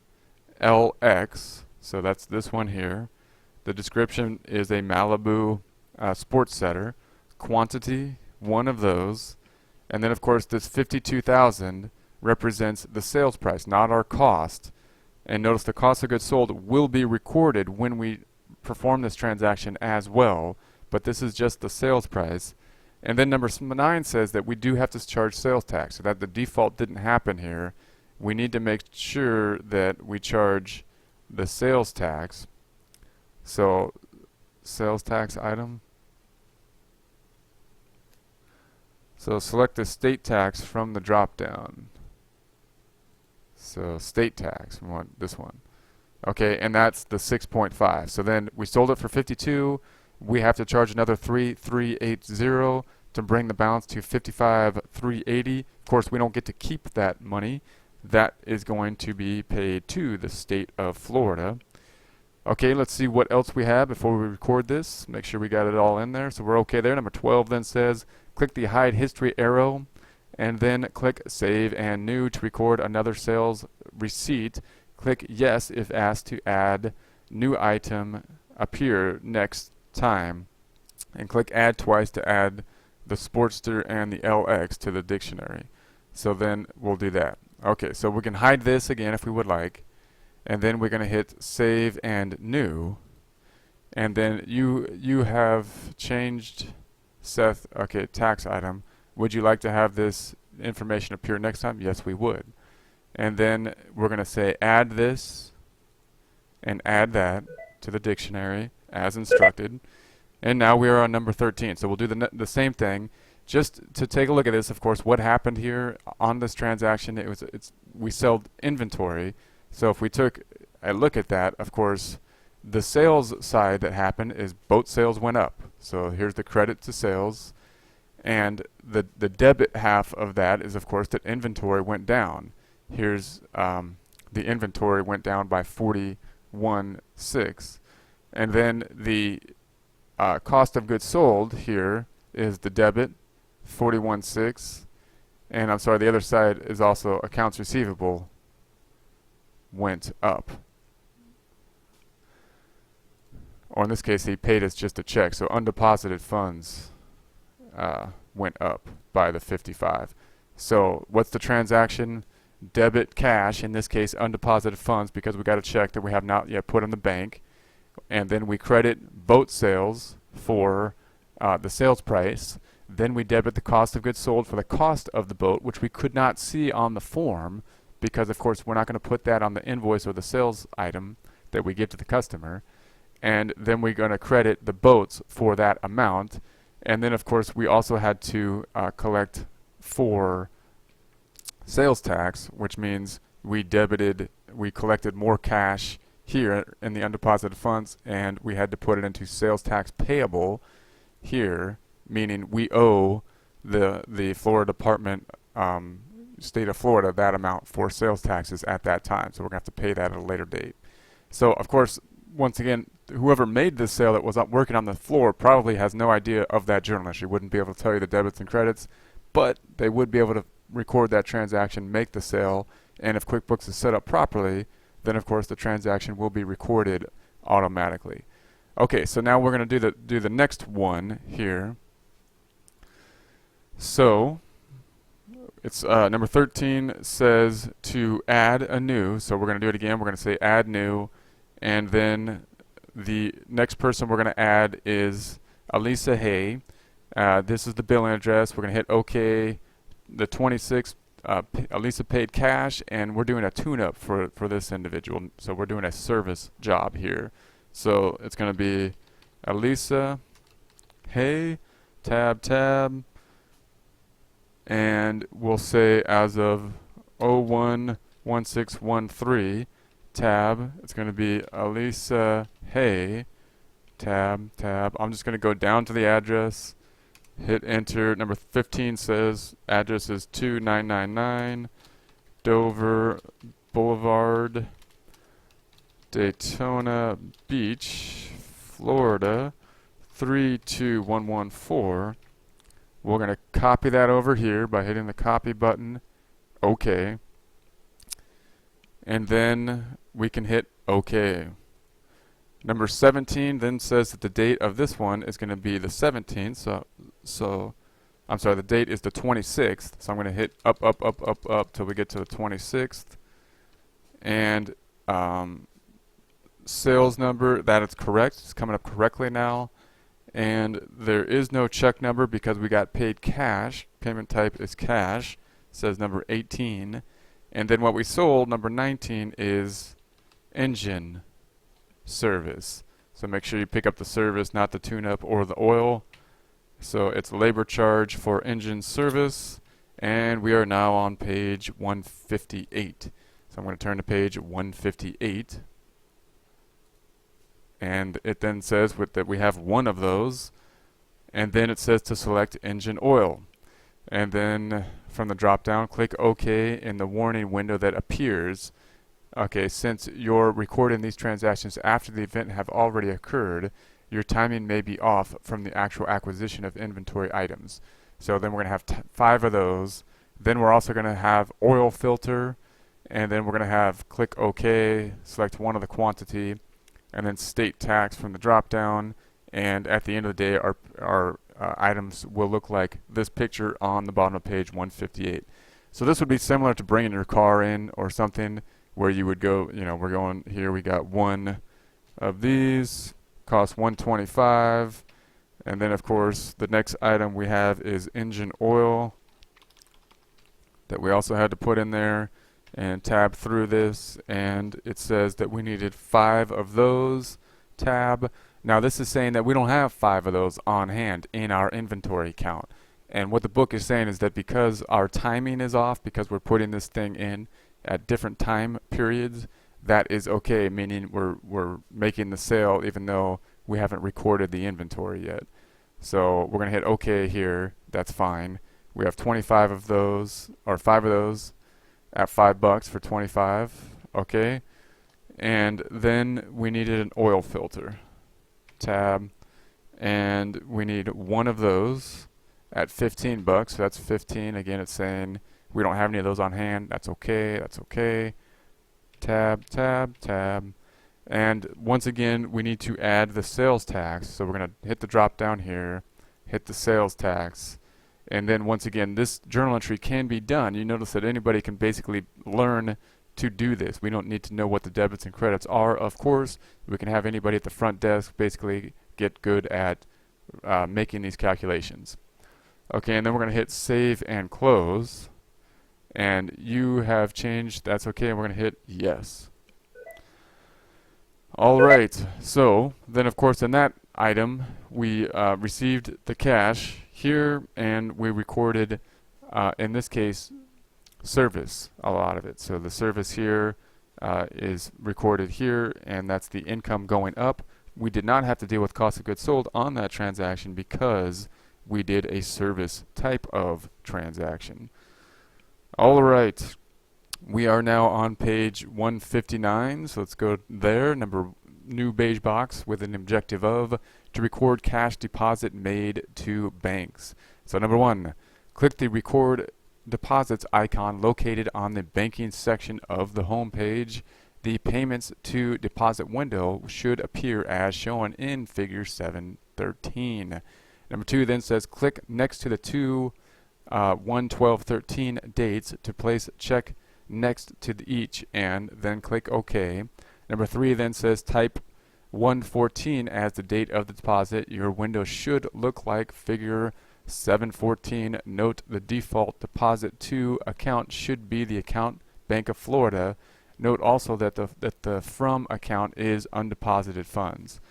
LX, so that's this one here. The description is a Malibu sports setter, quantity, one of those, and then of course this 52,000 represents the sales price, not our cost. And notice the cost of goods sold will be recorded when we perform this transaction as well, but this is just the sales price. And then number 9 says that we do have to charge sales tax, so that the default didn't happen here. We need to make sure that we charge the sales tax. So sales tax item. So select the state tax from the drop down. So state tax, we want this one. Okay, and that's the 6.5. So then we sold it for 52. We have to charge another 3,380 to bring the balance to 55,380. Of course, we don't get to keep that money. That is going to be paid to the state of Florida. Okay, let's see what else we have before we record this. Make sure we got it all in there. So we're okay there. Number 12 then says, click the hide history arrow and then click save and new to record another sales receipt. Click yes if asked to add new item appear next time, and click add twice to add the Sportster and the LX to the dictionary. So then we'll do that. Okay, so we can hide this again if we would like, and then we're going to hit save and new, and then you have changed, Seth. Okay, tax item. Would you like to have this information appear next time? Yes, we would. And then we're going to say add this and add that to the dictionary as instructed. And now we are on number 13. So we'll do the same thing. Just to take a look at this, of course, what happened here on this transaction, we sold inventory. So if we took a look at that, of course, the sales side that happened is boat sales went up. So here's the credit to sales. And the debit half of that is, of course, that inventory went down. Here's the inventory went down by 41.6. And then the cost of goods sold here is the debit, 41.6. And I'm sorry, the other side is also accounts receivable went up. Or in this case, he paid us just a check. So undeposited funds went up by the 55. So what's the transaction? Debit cash, in this case undeposited funds, because we got a check that we have not yet put in the bank. And then we credit boat sales for the sales price. Then we debit the cost of goods sold for the cost of the boat, which we could not see on the form because, of course, we're not going to put that on the invoice or the sales item that we give to the customer. And then we're going to credit the boats for that amount. And then, of course, we also had to collect for sales tax, which means we collected more cash here in the undeposited funds, and we had to put it into sales tax payable here, meaning we owe the Florida Department, state of Florida, that amount for sales taxes at that time. So we're going to have to pay that at a later date. So, of course, once again, whoever made this sale that was not working on the floor probably has no idea of that journal entry. Wouldn't be able to tell you the debits and credits, but they would be able to record that transaction, make the sale, and if QuickBooks is set up properly, then of course the transaction will be recorded automatically. Okay, so now we're going to do the next one here. So it's number 13 says to add a new, so we're going to do it again. We're going to say add new, and then the next person we're going to add is Elisa Hay. This is the billing address. We're going to hit OK. The 26th, Elisa paid cash, and we're doing a tune-up for this individual. So we're doing a service job here. So it's going to be Elisa Hay, tab, and we'll say as of 01/1613, tab. It's going to be Elisa Hay, tab. I'm just going to go down to the address. Hit enter. Number 15 says address is 2999 Dover Boulevard, Daytona Beach, Florida 32114. We're going to copy that over here by hitting the copy button. OK. And then we can hit OK. Number 17 then says that the date of this one is going to be the 17th. So I'm sorry, the date is the 26th. So I'm going to hit up till we get to the 26th. And um, sales number, that is correct. It's coming up correctly now. And there is no check number because we got paid cash. Payment type is cash. It says number 18. And then what we sold, number 19, is engine service. So make sure you pick up the service, not the tune-up or the oil. So it's labor charge for engine service. And we are now on page 158. So I'm going to turn to page 158. And it then says that we have one of those. And then it says to select engine oil. And then from the drop down, click OK in the warning window that appears. Okay, since you're recording these transactions after the event have already occurred, your timing may be off from the actual acquisition of inventory items. So then we're going to have 5 of those. Then we're also going to have oil filter, and then we're going to have click OK, select one of the quantity, and then state tax from the drop down. And at the end of the day, our items will look like this picture on the bottom of page 158. So this would be similar to bringing your car in or something, where you would go, we're going here, we got one of these, cost $125, and then of course the next item we have is engine oil that we also had to put in there, and tab through this, and it says that we needed 5 of those. Tab. Now this is saying that we don't have 5 of those on hand in our inventory count, and what the book is saying is that because our timing is off, because we're putting this thing in at different time periods, that is okay, meaning we're making the sale even though we haven't recorded the inventory yet. So we're going to hit OK here. That's fine. We have 25 of those, or 5 of those at $5 for 25. Okay. And then we needed an oil filter. Tab. And we need one of those at $15. So that's 15. Again, it's saying we don't have any of those on hand. That's okay. That's okay. Tab, tab, tab. And once again, we need to add the sales tax. So we're going to hit the drop down here, hit the sales tax. And then once again, this journal entry can be done. You notice that anybody can basically learn to do this. We don't need to know what the debits and credits are, of course. We can have anybody at the front desk basically get good at making these calculations. Okay, and then we're going to hit save and close. And you have changed, that's okay, and we're going to hit yes. Alright, so then of course in that item we received the cash here, and we recorded, in this case, service, a lot of it. So the service here is recorded here, and that's the income going up. We did not have to deal with cost of goods sold on that transaction because we did a service type of transaction. Alright, we are now on page 159, so let's go there. New beige box with an objective of to record cash deposit made to banks. So number 1, click the record deposits icon located on the banking section of the home page. The payments to deposit window should appear as shown in figure 713. Number 2 then says click next to the 1/12/13 dates to place check next to each, and then click OK. Number 3 then says type 1/14 as the date of the deposit. Your window should look like figure 714. Note the default deposit to account should be the account Bank of Florida. Note also that the from account is undeposited funds.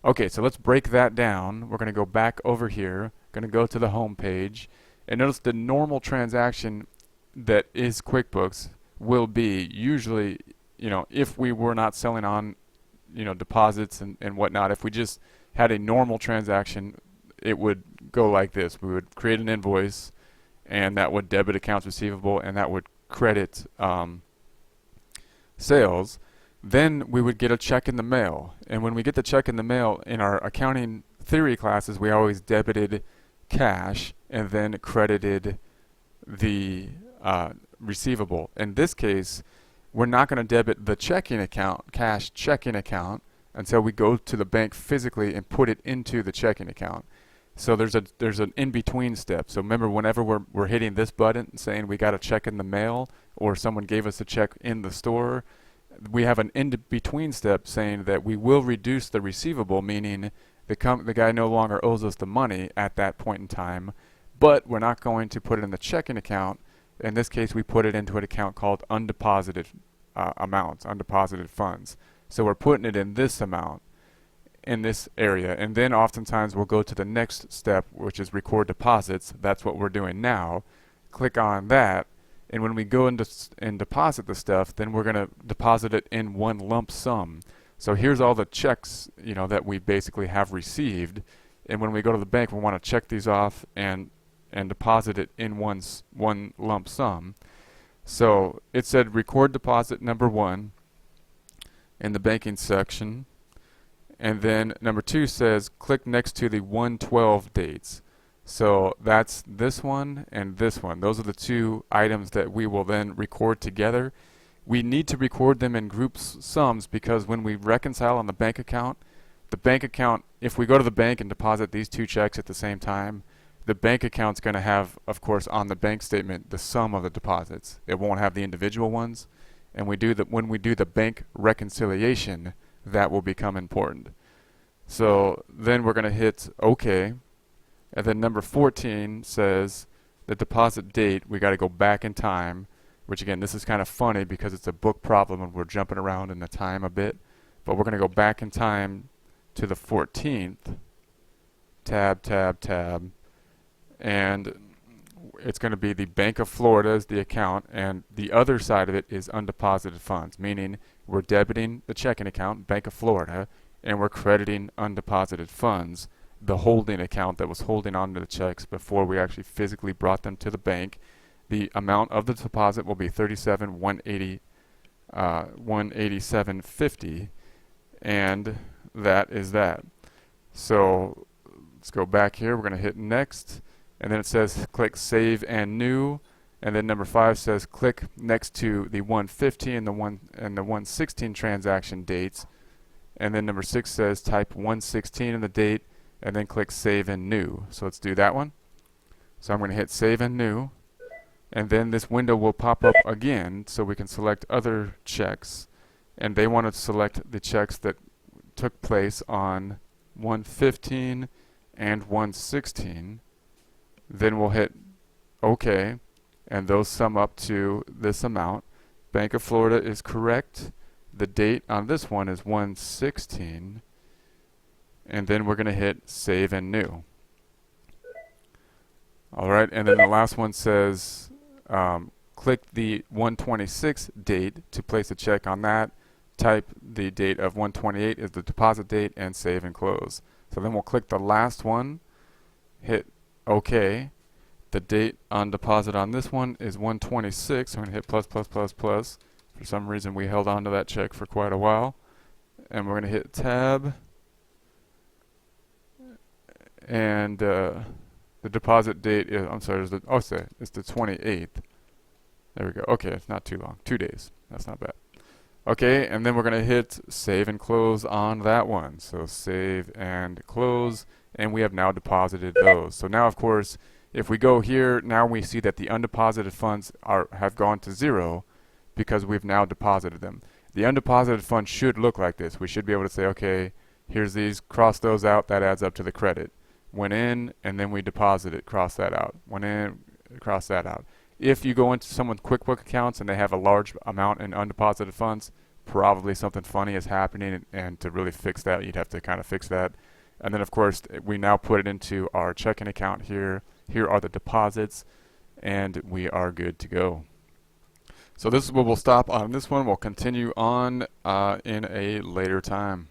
Okay, so let's break that down. We're going to go back over here, going to go to the home page, and notice the normal transaction that is QuickBooks will be usually, if we were not selling on, deposits and whatnot, if we just had a normal transaction, it would go like this. We would create an invoice, and that would debit accounts receivable, and that would credit sales. Then we would get a check in the mail, and when we get the check in the mail, in our accounting theory classes, we always debited cash and then credited the receivable. In this case, we're not going to debit the checking account, cash checking account, until we go to the bank physically and put it into the checking account. So there's an in-between step. So remember, whenever we're hitting this button saying we got a check in the mail, or someone gave us a check in the store, we have an in-between step saying that we will reduce the receivable, meaning the guy no longer owes us the money at that point in time, but we're not going to put it in the checking account. In this case, we put it into an account called undeposited amounts, undeposited funds. So we're putting it in this amount, in this area, and then oftentimes we'll go to the next step, which is record deposits. That's what we're doing now. Click on that, and when we go and deposit the stuff, then we're going to deposit it in one lump sum. So here's all the checks, that we basically have received, and when we go to the bank, we want to check these off and deposit it in one lump sum. So it said record deposit number 1 in the banking section, and then number 2 says click next to the 112 dates. So that's this one and this one. Those are the 2 items that we will then record together. We need to record them in group sums because when we reconcile on the bank account, if we go to the bank and deposit these 2 checks at the same time, the bank account's going to have, of course, on the bank statement the sum of the deposits. It won't have the individual ones. And when we do the bank reconciliation, that will become important. So then we're going to hit OK. And then number 14 says the deposit date, we got to go back in time, which again, this is kind of funny because it's a book problem and we're jumping around in the time a bit. But we're going to go back in time to the 14th. Tab, tab, tab. And it's going to be the Bank of Florida as the account, and the other side of it is undeposited funds, meaning we're debiting the checking account, Bank of Florida, and we're crediting undeposited funds, the holding account that was holding on to the checks before we actually physically brought them to the bank. The amount of the deposit will be $187.50, and that is that. So let's go back here. We're going to hit next. And then it says click Save and New, and then number 5 says click next to the 115 and the 116 transaction dates, and then number 6 says type 116 in the date, and then click Save and New. So let's do that one. So I'm going to hit Save and New, and then this window will pop up again, so we can select other checks, and they want to select the checks that took place on 115 and 116. Then we'll hit OK, and those sum up to this amount. Bank of Florida is correct. The date on this one is 116, and then we're going to hit Save and New. Alright, and then the last one says click the 126 date to place a check on that. Type the date of 128 is the deposit date, and save and close. So then we'll click the last one, hit OK. The date on deposit on this one is 126. I'm going to hit plus, plus, plus, plus. For some reason, we held on to that check for quite a while. And we're going to hit Tab. And the deposit date is, I'm sorry, it's the 28th. There we go. Okay, it's not too long. 2 days. That's not bad. Okay, and then we're going to hit Save and Close on that one. So Save and Close. And we have now deposited those. So now, of course, if we go here, now we see that the undeposited funds have gone to 0 because we've now deposited them. The undeposited funds should look like this. We should be able to say, okay, here's these, cross those out, that adds up to the credit. Went in, and then we deposit it, cross that out. Went in, cross that out. If you go into someone's QuickBooks accounts and they have a large amount in undeposited funds, probably something funny is happening, and to really fix that, you'd have to kind of fix that. And then, of course, we now put it into our checking account here. Here are the deposits, and we are good to go. So this is where we'll stop on this one. We'll continue on in a later time.